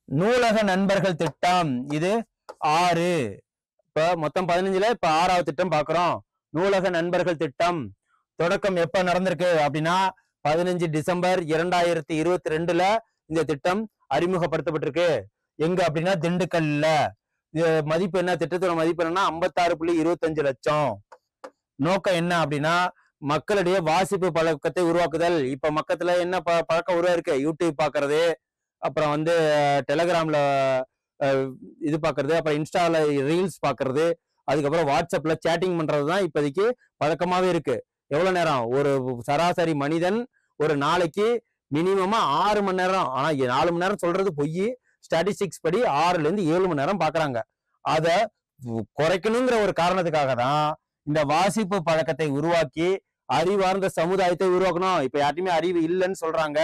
நூலக நண்பர்கள் திட்டம். இது 6. இப்ப மொத்தம் 15ல இப்ப 6வது திட்டம் பாக்குறோம். நூலக நண்பர்கள் திட்டம் தொடக்கம் எப்ப நடந்திருக்கு அப்படின்னா 15 டிசம்பர் 2022ல இந்த திட்டம் அறிமுகப்படுத்தப்பட்டிருக்கு. எங்க அப்படின்னா திண்டுக்கல்ல. மதிப்பு என்ன, திட்டத்தோட மதிப்பு என்னன்னா 56.25 லட்சம். நோக்கம் என்ன அப்படின்னா மக்களிடையே வாசிப்பு பழக்கத்தை உருவாக்குதல். இப்ப மக்கத்துல என்ன பழக்கம் உருவாயிருக்கு? யூடியூப் பாக்குறது, அப்புறம் டெலகிராம்ல இது பாக்குறது, அப்புறம் இன்ஸ்டால ரீல்ஸ் பாக்குறது, அதுக்கப்புறம் வாட்ஸ்அப்ல சேட்டிங் பண்றதுதான் இப்போதைக்கு பழக்கமாவே இருக்கு. எவ்வளவு நேரம்? ஒரு சராசரி மனிதன் ஒரு நாளைக்கு மினிமமா 6 மணி நேரம், ஆனா 4 மணி நேரம் சொல்றது பொய். ஸ்டாட்டிஸ்டிக்ஸ் படி 6ல இருந்து 7 மணி நேரம் பாக்குறாங்க. அத குறைக்கணுங்கிற ஒரு காரணத்துக்காக தான் இந்த வாசிப்பு பழக்கத்தை உருவாக்கி அறிவார்ந்த சமுதாயத்தை உருவாக்கணும். இப்ப யார்ட்டுமே அறிவு இல்லைன்னு சொல்றாங்க.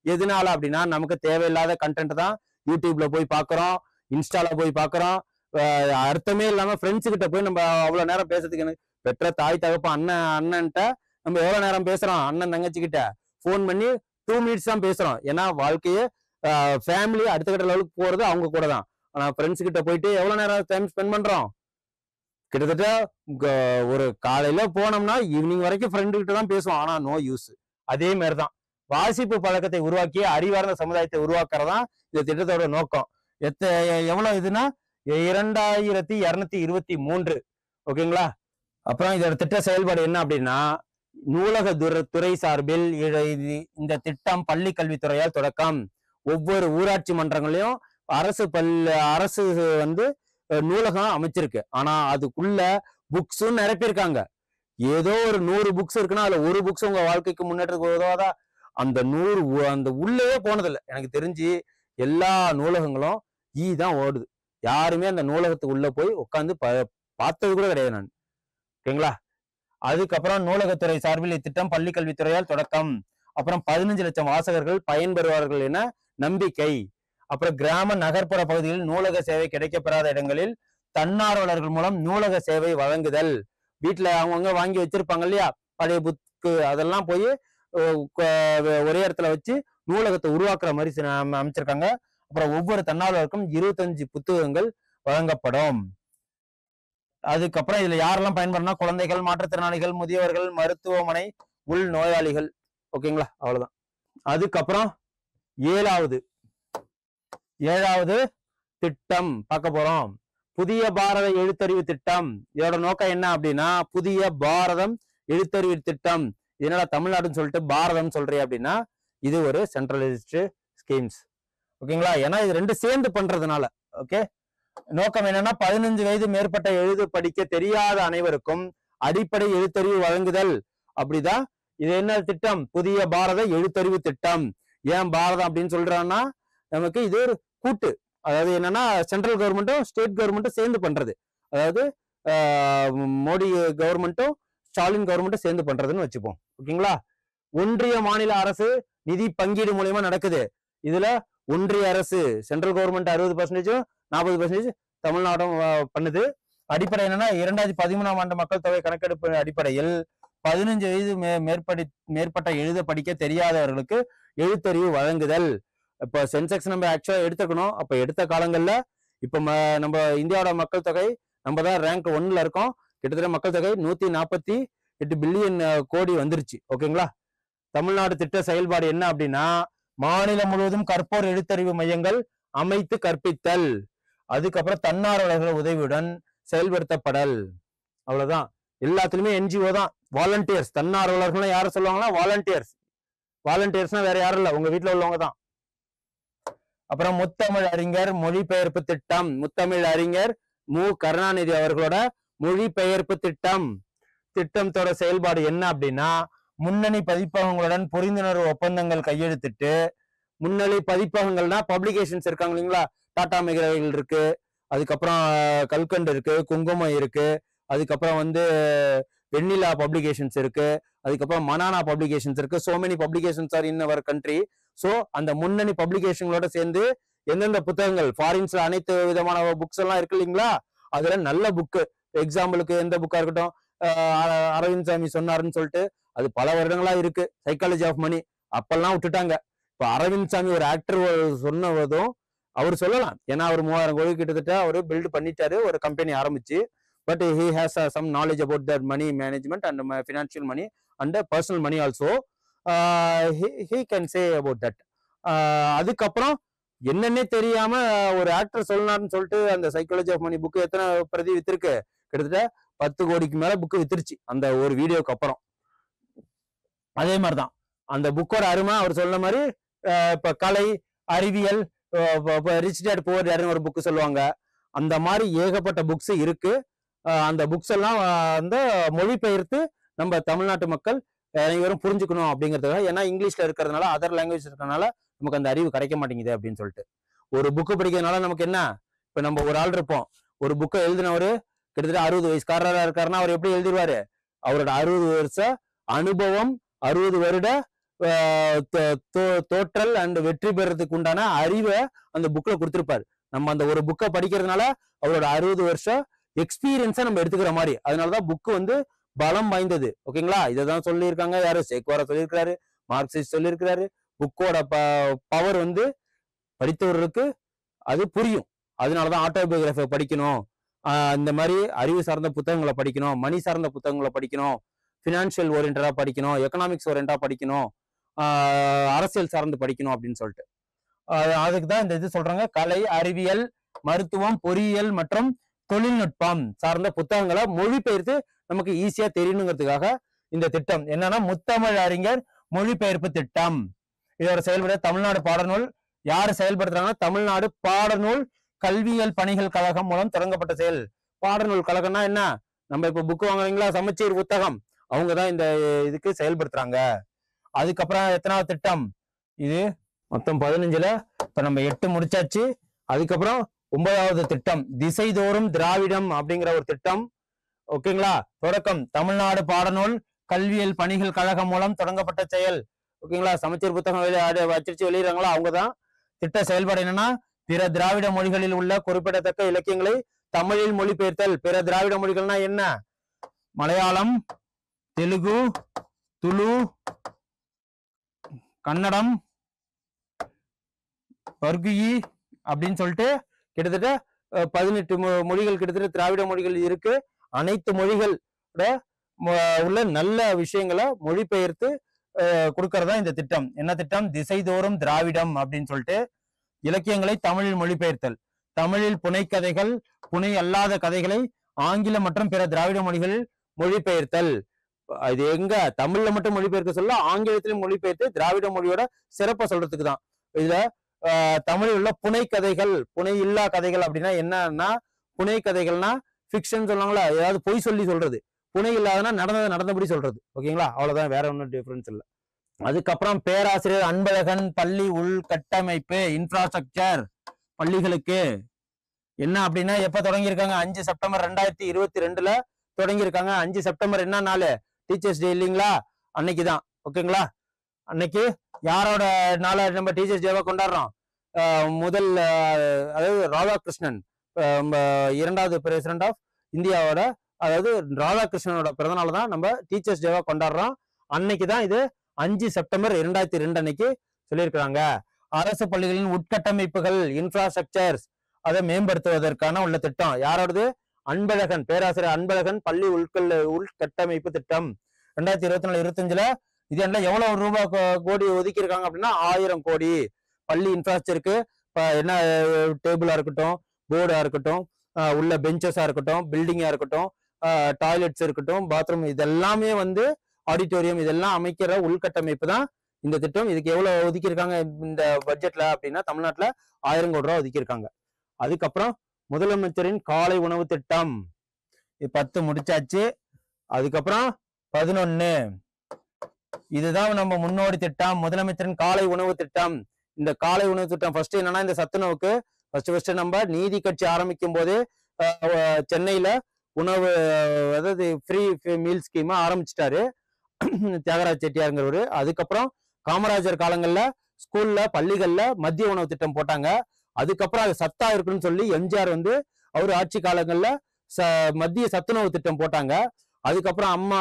எதனால அப்படின்னா நமக்கு தேவையில்லாத கண்டென்ட் தான் யூடியூப்ல போய் பாக்குறோம், இன்ஸ்டால போய் பாக்குறோம். அர்த்தமே இல்லாம ஃப்ரெண்ட்ஸ் கிட்ட போய் நம்ம அவ்வளவு நேரம் பேசுறதுக்கு பெற்ற தாய் தகப்ப அண்ணன்ட்ட நம்ம எவ்வளவு நேரம் பேசுறோம்? அண்ணன் தங்கச்சி கிட்ட போன் பண்ணி 2 மினிட்ஸ் தான் பேசுறோம். ஏன்னா வாழ்க்கையே ஃபேமிலி அடுத்த கட்ட லெவலுக்கு போறது அவங்க கூட தான். ஆனா ஃப்ரெண்ட்ஸ் கிட்ட போயிட்டு எவ்வளவு நேரம் டைம் ஸ்பெண்ட் பண்றோம்? கிட்டத்தட்ட ஒரு காலையில போனோம்னா ஈவினிங் வரைக்கும் ஃப்ரெண்டு கிட்ட தான் பேசுவோம். ஆனா நோ யூஸ். அதே மாதிரிதான் வாசிப்பு பழக்கத்தை உருவாக்கி அறிவார்ந்த சமுதாயத்தை உருவாக்குறதான் இந்த திட்டத்தோட நோக்கம். எவ்வளவு இதுன்னா 2223. ஓகேங்களா? அப்புறம் இதோட திட்ட செயல்பாடு என்ன அப்படின்னா நூலக துறை சார்பில் இந்த திட்டம் பள்ளி கல்வித்துறையால் தொடக்கம். ஒவ்வொரு ஊராட்சி மன்றங்களையும் அரசு நூலகம் அமைச்சிருக்கு. ஆனா அதுக்குள்ள புக்ஸும் நிரப்பியிருக்காங்க. ஏதோ ஒரு 100 புக்ஸ் இருக்குன்னா அதுல ஒரு புக்ஸ் உங்க வாழ்க்கைக்கு முன்னேற்றத்துக்கு உதவாதா? அந்த 100 அந்த உள்ளேயே போனதில்லை. எனக்கு தெரிஞ்சு எல்லா நூலகங்களும் தான் ஓடுது. யாருமே அந்த நூலகத்துக்கு உள்ள போய் உட்காந்து பார்த்தது கூட கிடையாது நான். ஓகேங்களா? அதுக்கப்புறம் நூலகத்துறை சார்பில் இத்திட்டம் பள்ளி கல்வித்துறையால் தொடக்கம். அப்புறம் 15 லட்சம் வாசகர்கள் பயன்பெறுவார்கள் என நம்பிக்கை. அப்புறம் கிராம நகர்ப்புற பகுதிகளில் நூலக சேவை கிடைக்கப்பெறாத இடங்களில் தன்னார்வலர்கள் மூலம் நூலக சேவை வழங்குதல். வீட்டுல அவங்கவுங்க வாங்கி வச்சிருப்பாங்க இல்லையா பழைய புக்கு, அதெல்லாம் போய் ஒரே இடத்துல வச்சு நூலகத்தை உருவாக்குற மாதிரி அமைச்சிருக்காங்க. அப்புறம் ஒவ்வொரு தன்னார்வலருக்கும் 25 புத்தகங்கள் வழங்கப்படும். அதுக்கப்புறம் இதுல யாரெல்லாம் பயன்படுறா? குழந்தைகள், மாற்றுத்திறனாளிகள், முதியவர்கள், மருத்துவமனை உள் நோயாளிகள். ஓகேங்களா? அவ்வளவுதான். அதுக்கப்புறம் 7வது திட்டம் பார்க்க போறோம். புதிய பாரத எழுத்தறிவு திட்டம். இதோட நோக்கம் என்ன அப்படின்னா புதிய பாரதம் எழுத்தறிவு திட்டம். இதனால தமிழ்நாடுன்னு சொல்லிட்டு பாரதம் சொல்றேன் அப்படின்னா இது ஒரு சென்ட்ரலைஸ்டு ஸ்கீம்ஸ். ஓகேங்களா? ஏன்னா இது 2 சேர்ந்து பண்றதுனால. ஓகே, நோக்கம் என்னன்னா 15 வயது மேற்பட்ட எழுத படிக்க தெரியாத அனைவருக்கும் அடிப்படை எழுத்தறிவு வழங்குதல். அப்படிதான் இது என்ன திட்டம்? புதிய பாரத எழுத்தறிவு திட்டம். ஏன் பாரதம் அப்படின்னு சொல்றான்னா நமக்கு இது ஒரு கூட்டு. அதாவது என்னன்னா சென்ட்ரல் கவர்மெண்ட்டும் ஸ்டேட் கவர்மெண்ட்டும் சேர்ந்து பண்றது. அதாவது மோடி கவர்மெண்ட்டும் ஸ்டாலின் கவர்மெண்ட்டும் சேர்ந்து பண்றதுன்னு வச்சுப்போம். ஓகேங்களா? ஒன்றிய மாநில அரசு நிதி பங்கீடு மூலியமா நடக்குது. இதுல ஒன்றிய அரசு சென்ட்ரல் கவர்மெண்ட் 60%, 40% தமிழ்நாடும் பண்ணுது. அடிப்படை என்னன்னா 2013ஆம் ஆண்டு மக்கள் தொகை கணக்கெடுப்பு அடிப்படையில் 15 வயது மேற்பட்ட எழுத படிக்க தெரியாதவர்களுக்கு எழுத்தறிவு வழங்குதல். இப்ப சென்செக்ஸ் நம்ம ஆக்சுவலா எடுத்துக்கணும். அப்ப எடுத்த காலங்கள்ல இப்ப நம்ம இந்தியாவோட மக்கள் தொகை நம்ம தான் ரேங்க் 1ல இருக்கோம். கிட்டத்தட்ட மக்கள் தொகை 148 பில்லியன் கோடி வந்துருச்சு. ஓகேங்களா? தமிழ்நாடு திட்ட செயல்பாடு என்ன அப்படின்னா, மாநிலம் முழுவதும் கற்போர் எழுத்தறிவு மையங்கள் அமைத்து கற்பித்தல், அதுக்கப்புறம் தன்னார்வலர்கள் உதவியுடன் செயல்படுத்தப்படல். அவ்வளவுதான். எல்லாத்துலயுமே என்ஜிஓ தான், வாலண்டியர்ஸ். தன்னார்வலர்கள் யார சொல்லுவாங்கன்னா வாலண்டியர்ஸ். வாலண்டியர்ஸ்னா வேற யாரும் இல்ல, உங்க வீட்டுல உள்ளவங்க தான். அப்புறம் முத்தமிழ் அறிஞர் மொழிபெயர்ப்பு திட்டம். முத்தமிழ் அறிஞர் மு கருணாநிதி அவர்களோட மொழிபெயர்ப்பு திட்டம். திட்டத்தோட செயல்பாடு என்ன அப்படின்னா, முன்னணி பதிப்பகங்களுடன் புரிந்துணர்வு ஒப்பந்தங்கள் கையெழுத்திட்டு, முன்னணி பதிப்பகங்கள்னா பப்ளிகேஷன்ஸ் இருக்காங்க இல்லைங்களா, டாடா மெகரவைகள் இருக்கு, அதுக்கப்புறம் கல்கண்டு இருக்கு, குங்குமம் இருக்கு, அதுக்கப்புறம் வந்து வெண்ணிலா பப்ளிகேஷன்ஸ் இருக்கு, அதுக்கப்புறம் மனானா பப்ளிகேஷன்ஸ் இருக்கு. So many publications are in our country. So அந்த முன்னணி பப்ளிகேஷன்களோட சேர்ந்து எந்தெந்த புத்தகங்கள், ஃபாரின்ஸ்ல அனைத்து விதமான புக்ஸ் எல்லாம் இருக்கு இல்லைங்களா, அதுல நல்ல புக்கு. எக்ஸாம்பிளுக்கு எந்த புக்கா இருக்கட்டும், அரவிந்த் சாமி சொன்னாருன்னு சொல்லிட்டு அது பல வருடங்களா இருக்கு, சைக்காலஜி ஆஃப் மணி. அப்பெல்லாம் விட்டுட்டாங்க. இப்ப அரவிந்த் சாமி ஒரு ஆக்டர் சொன்னதும் அவர் சொல்லலாம், ஏன்னா அவர் 3000 கோடி கிட்டத்தட்ட அவரு பில்ட் பண்ணிட்டாரு ஒரு கம்பெனி ஆரம்பிச்சு. But he has some knowledge about that money management and financial money and personal money also. He can say about that. அதுக்கப்புறம் என்னன்னே தெரியாம ஒரு ஆக்டர் சொன்னார்னு சொல்லிட்டு அந்த சைக்காலஜி ஆஃப் மணி புக்கு எத்தனை பிரதி வித்திருக்கு? கிட்டத்தட்ட 10 கோடிக்கு மேல புக்கு வித்துருச்சு அந்த ஒரு வீடியோக்கு அப்புறம். அதே மாதிரிதான் அந்த புக்கோட அருமை. அவர் சொன்ன மாதிரி இப்ப கலை, அறிவியல், ரிச் டேட் புவர் டேட்னு ஒரு புக்கு சொல்லுவாங்க. அந்த மாதிரி ஏகப்பட்ட புக்ஸ் இருக்கு. அந்த புக்ஸ் எல்லாம் வந்து மொழிபெயர்த்து நம்ம தமிழ்நாட்டு மக்கள் அனைவரும் புரிஞ்சுக்கணும் அப்படிங்கிறதுக்காக. ஏன்னா இங்கிலீஷ்ல இருக்கிறதுனால, அதர் லாங்குவேஜ் இருக்கிறதுனால நமக்கு அந்த அறிவு கிடைக்க மாட்டேங்குது அப்படின்னு சொல்லிட்டு. ஒரு புக்கு படிக்கிறதுனால நமக்கு என்ன, இப்ப நம்ம ஒரு ஆள் இருப்போம், ஒரு புக்கை எழுதினவரு கிட்டத்தட்ட 60 வயசுக்காரரா இருக்காருன்னா அவர் எப்படி எழுதிடுவாரு? அவரோட 60 வருஷ அனுபவம், 60 வருட தோற்றல் அண்ட் வெற்றி பெறதுக்கு உண்டான அறிவை அந்த புக்ல கொடுத்திருப்பாரு. நம்ம அந்த ஒரு புக்கை படிக்கிறதுனால அவரோட 60 வருஷம் எக்ஸ்பீரியன்ஸா நம்ம எடுத்துக்கிற மாதிரி. அதனாலதான் புக்கு வந்து பலம் வாய்ந்தது. ஓகேங்களா? இதான் சொல்லியிருக்காங்க. யாரு? சேக்குவாரா சொல்லியிருக்கிறாரு, மார்க்சிஸ்ட் சொல்லியிருக்கிறாரு. புக்கோட பவர் வந்து படித்தவர்களுக்கு அது புரியும். அதனாலதான் ஆட்டோபயோகிராஃபி படிக்கணும், இந்த மாதிரி அறிவு சார்ந்த புத்தகங்களை படிக்கணும், மணி சார்ந்த புத்தகங்களை படிக்கணும், பினான்சியல் ஓரியன்டா படிக்கணும், எக்கனாமிக்ஸ் ஓரியன்டா படிக்கணும், அரசியல் சார்ந்து படிக்கணும் அப்படின்னு சொல்லிட்டு. அதுக்குதான் இந்த இது சொல்றாங்க. கலை, அறிவியல், மருத்துவம், பொறியியல் மற்றும் தொழில்நுட்பம் சார்ந்த புத்தகங்களை மொழிபெயர்த்து நமக்கு ஈஸியா தெரியணுங்கிறதுக்காக இந்த திட்டம் என்னன்னா முத்தமிழ் அறிஞர் மொழிபெயர்ப்பு திட்டம். இதோட செயல்பட தமிழ்நாடு பாடநூல் யாரு செயல்படுத்துறாங்கன்னா, தமிழ்நாடு பாடநூல் கல்வியியல் பணிகள் கழகம் மூலம் தொடங்கப்பட்ட செயல். பாடநூல் கழகம்னா என்ன? நம்ம இப்ப புக் வாங்குறீங்களா, சமச்சீர் புத்தகம், அவங்கதான் இந்த இதுக்கு செயல்படுத்துறாங்க. அதுக்கப்புறம் எத்தனாவது திட்டம் இது? மொத்தம் 15ல இப்ப நம்ம 8 முடிச்சாச்சு. அதுக்கப்புறம் 9வது திட்டம் திசைதோறும் திராவிடம் அப்படிங்கிற ஒரு திட்டம். ஓகேங்களா? தொடக்கம் தமிழ்நாடு பாடநூல் கல்வியல் பணிகள் கழகம் மூலம் தொடங்கப்பட்ட செயல். ஓகேங்களா? சமச்சீர் புத்தகம் வச்சிருச்சு வெளியிடறாங்களா, அவங்கதான். திட்ட செயல்பாடு என்னன்னா, பிற திராவிட மொழிகளில் உள்ள குறிப்பிடத்தக்க இலக்கியங்களை தமிழில் மொழிபெயர்த்தல். பிற திராவிட மொழிகள்னா என்ன? மலையாளம், தெலுங்கு, துளு, கன்னடம், பர்குயி அப்படின்னு சொல்லிட்டு கிட்டத்தட்ட 18 மொழிகள் கிட்டத்தட்ட திராவிட மொழிகள் இருக்கு. அனைத்து மொழிகளோட உள்ள நல்ல விஷயங்களை மொழிபெயர்த்து கொடுக்கறதா இந்த திட்டம். என்ன திட்டம்? திசைதோறும் திராவிடம் அப்படின்னு சொல்லிட்டு. இலக்கியங்களை தமிழில் மொழிபெயர்த்தல். தமிழில் புனைக்கதைகள், புனை அல்லாத கதைகளை ஆங்கிலம் மற்றும் பிற திராவிட மொழிகளில் மொழிபெயர்த்தல். இது எங்க தமிழ்ல மட்டும் மொழிபெயர்க்க சொல்ல, ஆங்கிலத்திலும் மொழிபெயர்த்து திராவிட மொழியோட சிறப்பை சொல்றதுக்கு தான். இதுல தமிழில் உள்ள புனை கதைகள், புனை இல்லா கதைகள் அப்படின்னா என்னன்னா, புனை கதைகள்னா ஃபிக்ஷன் சொல்லுவாங்களா, ஏதாவது பொய் சொல்லி சொல்றது. புனை இல்லாதனா நடந்தபடி சொல்றது. ஓகேங்களா? அவ்வளவுதான், வேற ஒன்றும் டிஃபரன்ஸ் இல்லை. அதுக்கப்புறம் பேராசிரியர் அன்பழகன் பள்ளி உள்கட்டமைப்பு இன்ஃப்ராஸ்ட்ரக்சர் பள்ளிகளுக்கு என்ன அப்படின்னா, எப்ப தொடங்கியிருக்காங்க? 5 செப்டம்பர் 2022ல தொடங்கியிருக்காங்க. 5 செப்டம்பர் என்ன நாள்? டீச்சர்ஸ் டே இல்லைங்களா? அன்னைக்குதான். ஓகேங்களா? அன்னைக்கு யாரோட நாளை நம்ம டீச்சர்ஸ் டேவா கொண்டாடுறோம்? முதல் அதாவது ராதாகிருஷ்ணன், 2வது பிரசிடென்ட் ஆஃப் இந்தியாவோட, அதாவது ராதாகிருஷ்ணனோட பிறந்தநாள் தான் நம்ம டீச்சர்ஸ் டேவா கொண்டாடுறோம். அன்னைக்குதான் இது 5 செப்டம்பர் 2002 அன்னைக்கு சொல்லியிருக்கிறாங்க. அரசு பள்ளிகளின் உட்கட்டமைப்புகள் இன்ஃப்ராஸ்ட்ரக்சர்ஸ் அதை மேம்படுத்துவதற்கான உள்ள திட்டம். யாரோடது? அன்பழகன், பேராசிரியர் அன்பழகன் பள்ளி உள்கட்டமைப்பு திட்டம். 2024-25ல இது என்ன எவ்வளவு ரூபாய் கோடி ஒதுக்கி இருக்காங்க அப்படின்னா 1000 கோடி. பள்ளி இன்ஃப்ராஸ்ட்ரக்சருக்கு என்ன டேபிளா இருக்கட்டும், போர்டா இருக்கட்டும், உள்ள பெஞ்சஸா இருக்கட்டும், பில்டிங்கா இருக்கட்டும், டாய்லெட்ஸ் இருக்கட்டும், பாத்ரூம், இதெல்லாமே வந்து ஆடிட்டோரியம், இதெல்லாம் அமைக்கிற உள்கட்டமைப்பு தான் இந்த திட்டம். இதுக்கு எவ்வளவு ஒதுக்கி இருக்காங்க இந்த பட்ஜெட்ல அப்படின்னா தமிழ்நாட்டுல 1000 கோடி ரூபாய் ஒதுக்கி இருக்காங்க. அதுக்கப்புறம் முதலமைச்சரின் காலை உணவு திட்டம் 10 முடிச்சாச்சு. அதுக்கப்புறம் 11 இதுதான் நம்ம முன்னோடி திட்டம், முதலமைச்சரின் காலை உணவு திட்டம். இந்த காலை உணவு திட்டம் ஃபர்ஸ்ட் என்னன்னா, இந்த சத்துணவுக்கு ஃபர்ஸ்ட் நம்ம நீதி கட்சி ஆரம்பிக்கும் போதே சென்னையில உணவு, அதாவது ஃப்ரீ மீல் ஸ்கீமா ஆரம்பிச்சிட்டாரு தியாகராஜ் செட்டியாருங்கிறவரு. அதுக்கப்புறம் காமராஜர் காலங்கள்ல ஸ்கூல்ல பள்ளிகள்ல மதிய உணவு திட்டம் போட்டாங்க. அதுக்கப்புறம் அது சத்தா இருக்குன்னு சொல்லி எம்ஜிஆர் வந்து அவர் ஆட்சி காலங்கள்ல மத்திய சத்துணவு திட்டம் போட்டாங்க. அதுக்கப்புறம் அம்மா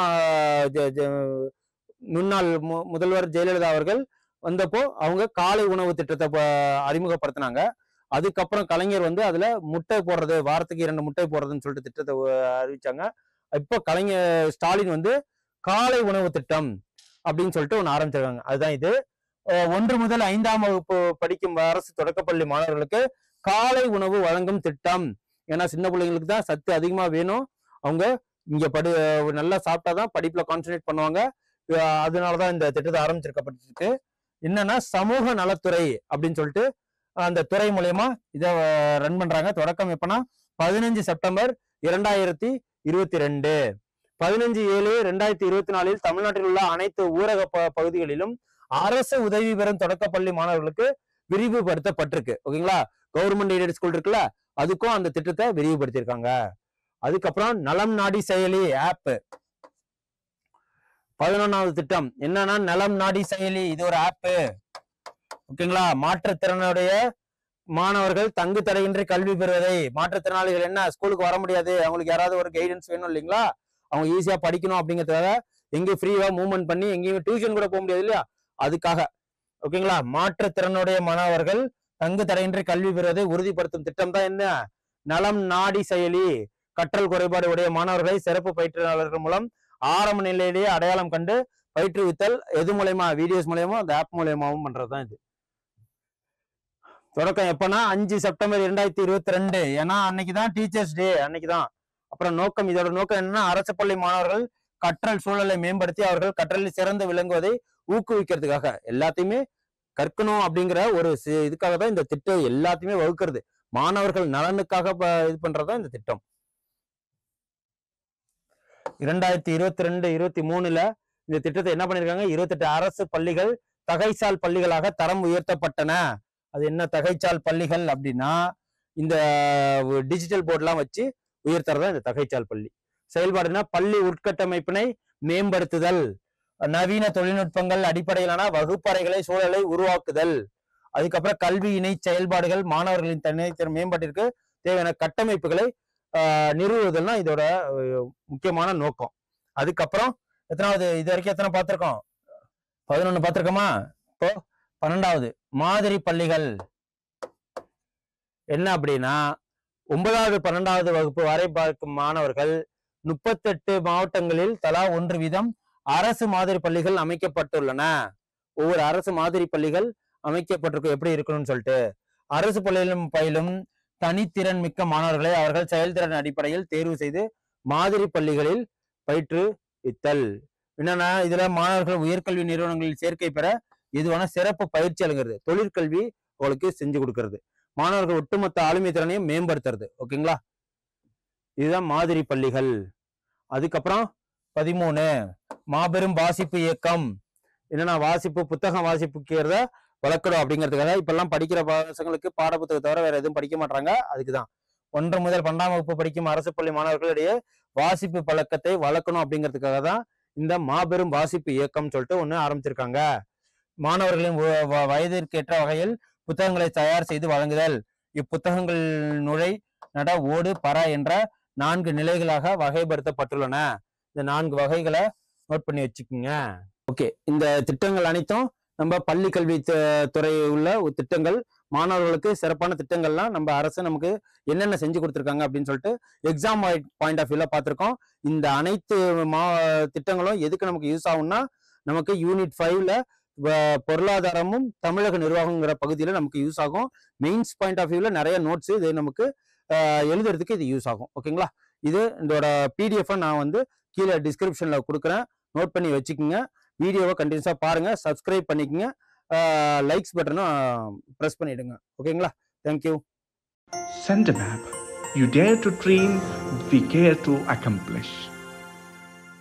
முன்னாள் முதல்வர் ஜெயலலிதா அவர்கள் வந்தப்போ அவங்க காலை உணவு திட்டத்தை அறிமுகப்படுத்தினாங்க. அதுக்கப்புறம் கலைஞர் வந்து அதுல முட்டை போடுறது, வாரத்துக்கு 2 முட்டை போடுறதுன்னு சொல்லிட்டு திட்டத்தை அறிவிச்சாங்க. இப்போ கலைஞர் ஸ்டாலின் வந்து காலை உணவு திட்டம் அப்படின்னு சொல்லிட்டு ஒன்று ஆரம்பிச்சிருக்காங்க. அதுதான் இது. 1 முதல் 5ஆம் வகுப்பு படிக்கும் அரசு தொடக்கப்பள்ளி மாணவர்களுக்கு காலை உணவு வழங்கும் திட்டம். ஏன்னா சின்ன பிள்ளைங்களுக்கு தான் சத்து அதிகமா வேணும். அவங்க இங்க நல்லா சாப்பிட்டாதான் படிப்புல கான்சன்ட்ரேட் பண்ணுவாங்க. அதனாலதான் இந்த திட்டத்தை ஆரம்பிச்சிருக்கப்பட்டிருக்கு. என்னன்னா சமூக நலத்துறை அப்படின்னு சொல்லிட்டு அந்த துறை மூலயமா இதை ரன் பண்றாங்க. தொடக்கம் எப்பன்னா 15 செப்டம்பர் 2022, 15/7/2024 தமிழ்நாட்டில் உள்ள அனைத்து ஊரக பகுதிகளிலும் அரசு உதவி பெறும் தொடக்கப்பள்ளி மாணவர்களுக்கு விரிவுபடுத்தப்பட்டிருக்கு. ஓகேங்களா? கவர்மெண்ட் எய்டட் ஸ்கூல் இருக்குல்ல, அதுக்கும் அந்த திட்டத்தை விரிவுபடுத்தியிருக்காங்க. அதுக்கப்புறம் நலம் நாடி செயலி ஆப் 11வது திட்டம் என்னன்னா நலம் நாடி செயலி. இது ஒரு ஆப். ஓகேங்களா? மாற்றுத்திறனுடைய மாணவர்கள் தங்கு தடையின்றி கல்வி பெறுவதை, மாற்றுத்திறனாளிகள் என்ன ஸ்கூலுக்கு வர முடியாது, அவங்களுக்கு யாராவது ஒரு கைடன்ஸ் வேணும் இல்லைங்களா, அவங்க ஈஸியா படிக்கணும் அப்படிங்கிறதுக்காக எங்கேயும் ஃப்ரீவா மூவ்மெண்ட் பண்ணி எங்கேயும் டியூஷன் கூட போக முடியாது இல்லையா, அதுக்காக. ஓகேங்களா? மாற்றுத்திறனுடைய மாணவர்கள் தங்கு தடையின்றி கல்வி பெறுவதை உறுதிப்படுத்தும் திட்டம் தான் என்ன நலம் நாடி செயலி. கற்றல் குறைபாடு உடைய மாணவர்களை சிறப்பு பயிற்சியாளர்கள் மூலம் ஆரம்ப நிலையிலேயே அடையாளம் கண்டு பயிற்றுவித்தல். எது மூலயமா? வீடியோஸ் மூலயமா, அந்த ஆப் மூலயமாவும் பண்றதுதான் இது. தொடக்கம் எப்பன்னா 5 செப்டம்பர் 2022. ஏன்னா அன்னைக்குதான் டீச்சர்ஸ் டே, அன்னைக்குதான். அப்புறம் நோக்கம், இதோட நோக்கம் என்னன்னா அரசு பள்ளி மாணவர்கள் கற்றல் சூழலை மேம்படுத்தி அவர்கள் கற்றலில் சிறந்து விளங்குவதை ஊக்குவிக்கிறதுக்காக, எல்லாத்தையுமே கற்கணும் அப்படிங்கிற ஒரு இதுக்காக தான் இந்த திட்டம் எல்லாத்தையுமே வகுக்கிறது. மாணவர்கள் நலனுக்காக இது பண்றதுதான் இந்த திட்டம். 2022-23 இந்த திட்டத்தை என்ன பண்ணிருக்காங்க, 28 அரசு பள்ளிகள் தகைசால் பள்ளிகளாக தரம் உயர்த்தப்பட்டன. அது என்ன தகைச்சால் பள்ளிகள் அப்படின்னா, இந்த டிஜிட்டல் போர்ட்லாம் வச்சு உயர்த்துறதா இந்த தகைச்சால் பள்ளி. செயல்பாடுனா பள்ளி உட்கட்டமைப்பினை மேம்படுத்துதல், நவீன தொழில்நுட்பங்கள் அடிப்படையிலான வகுப்பறைகளை சூழலை உருவாக்குதல், அதுக்கப்புறம் கல்வி இணை செயல்பாடுகள், மாணவர்களின் தனித்திறன் மேம்பாட்டிற்கு தேவையான கட்டமைப்புகளை நிறுவுவதுன்னா இதோட முக்கியமான நோக்கம். அதுக்கப்புறம் எத்தனாவது, இது வரைக்கும் எத்தனை பார்த்திருக்கோம்? 11 பார்த்திருக்கோமா? இப்போ 12வது மாதிரி பள்ளிகள் என்ன அப்படின்னா, 9வது 12வது வகுப்பு வரை பார்க்கும் மாணவர்கள் 38 மாவட்டங்களில் தலா 1 வீதம் அரசு மாதிரி பள்ளிகள் அமைக்கப்பட்டுள்ளன. ஒவ்வொரு அரசு மாதிரி பள்ளிகள் அமைக்கப்பட்டிருக்கும். எப்படி இருக்கணும்னு சொல்லிட்டு, அரசு பள்ளியிலும் பயிலும் தனித்திறன் மிக்க மாணவர்களை அவர்கள் செயல்திறன் அடிப்படையில் தேர்வு செய்து மாதிரி பள்ளிகளில் பயிற்றுவித்தல். என்னன்னா இதுல மாணவர்கள் உயர்கல்வி நிறுவனங்களில் சேர்க்கை பெற இதுவான சிறப்பு பயிற்சி அளிக்கிறது, தொழிற்கல்வி அவங்களுக்கு செஞ்சு கொடுக்கறது, மாணவர்கள் ஒட்டுமொத்த ஆளுமை திறனையும் மேம்படுத்துறது. ஓகேங்களா? இதுதான் மாதிரி பள்ளிகள். அதுக்கப்புறம் 13 மாபெரும் வாசிப்பு இயக்கம். என்னன்னா வாசிப்பு, புத்தகம் வாசிப்புக்கிறத வளர்க்கணும் அப்படிங்கிறதுக்காக. இப்பெல்லாம் படிக்கிற பசங்களுக்கு பாட புத்தகத்தை தவிர வேற எதுவும் படிக்க மாட்டாங்க. அதுக்குதான் 1 முதல் 12ஆம் வகுப்பு படிக்கும் அரசு பள்ளி மாணவர்களிடையே வாசிப்பு பழக்கத்தை வளர்க்கணும் அப்படிங்கிறதுக்காக தான் இந்த மாபெரும் வாசிப்பு இயக்கம் சொல்லிட்டு ஒண்ணு ஆரம்பிச்சிருக்காங்க. மாணவர்களின் வயதிற்கேற்ற வகையில் புத்தகங்களை தயார் செய்து வழங்குதல். இப்புத்தகங்கள் நுழை, நட, ஓடு, பற என்ற 4 நிலைகளாக வகைப்படுத்தப்பட்டுள்ளன. இந்த 4 வகைகளை நோட் பண்ணி வச்சுக்கோங்க. ஓகே, இந்த திட்டங்கள் அனைத்தும் நம்ம பள்ளி கல்வி துறை உள்ள திட்டங்கள், மாணவர்களுக்கு சிறப்பான திட்டங்கள்லாம் நம்ம அரசு நமக்கு என்னென்ன செஞ்சு கொடுத்துருக்காங்க அப்படின்னு சொல்லிட்டு எக்ஸாம் பாயிண்ட் ஆஃப் வியூல பார்த்துருக்கோம். இந்த அனைத்து திட்டங்களும் எதுக்கு நமக்கு யூஸ் ஆகும்னா, நமக்கு யூனிட் 5ல பொருளாதாரமும் தமிழக நிர்வாகங்கிற பகுதியில் நமக்கு யூஸ் ஆகும். மெயின்ஸ் பாயிண்ட் ஆஃப் வியூவில் நிறைய நோட்ஸ் இது நமக்கு எழுதுறதுக்கு இது யூஸ் ஆகும். ஓகேங்களா? இது இதோட பிடிஎஃப் நான் வந்து கீழே டிஸ்கிரிப்ஷனில் கொடுக்குறேன், நோட் பண்ணி வச்சுக்கோங்க. வீடியோவை கண்டினியூஸாக பாருங்க, சப்ஸ்கிரைப் பண்ணிக்கோங்க, லைக்ஸ் பட்டனும் ப்ரெஸ் பண்ணிடுங்க. ஓகேங்களா? Thank you. Send a map. You dare to dream, we care to accomplish.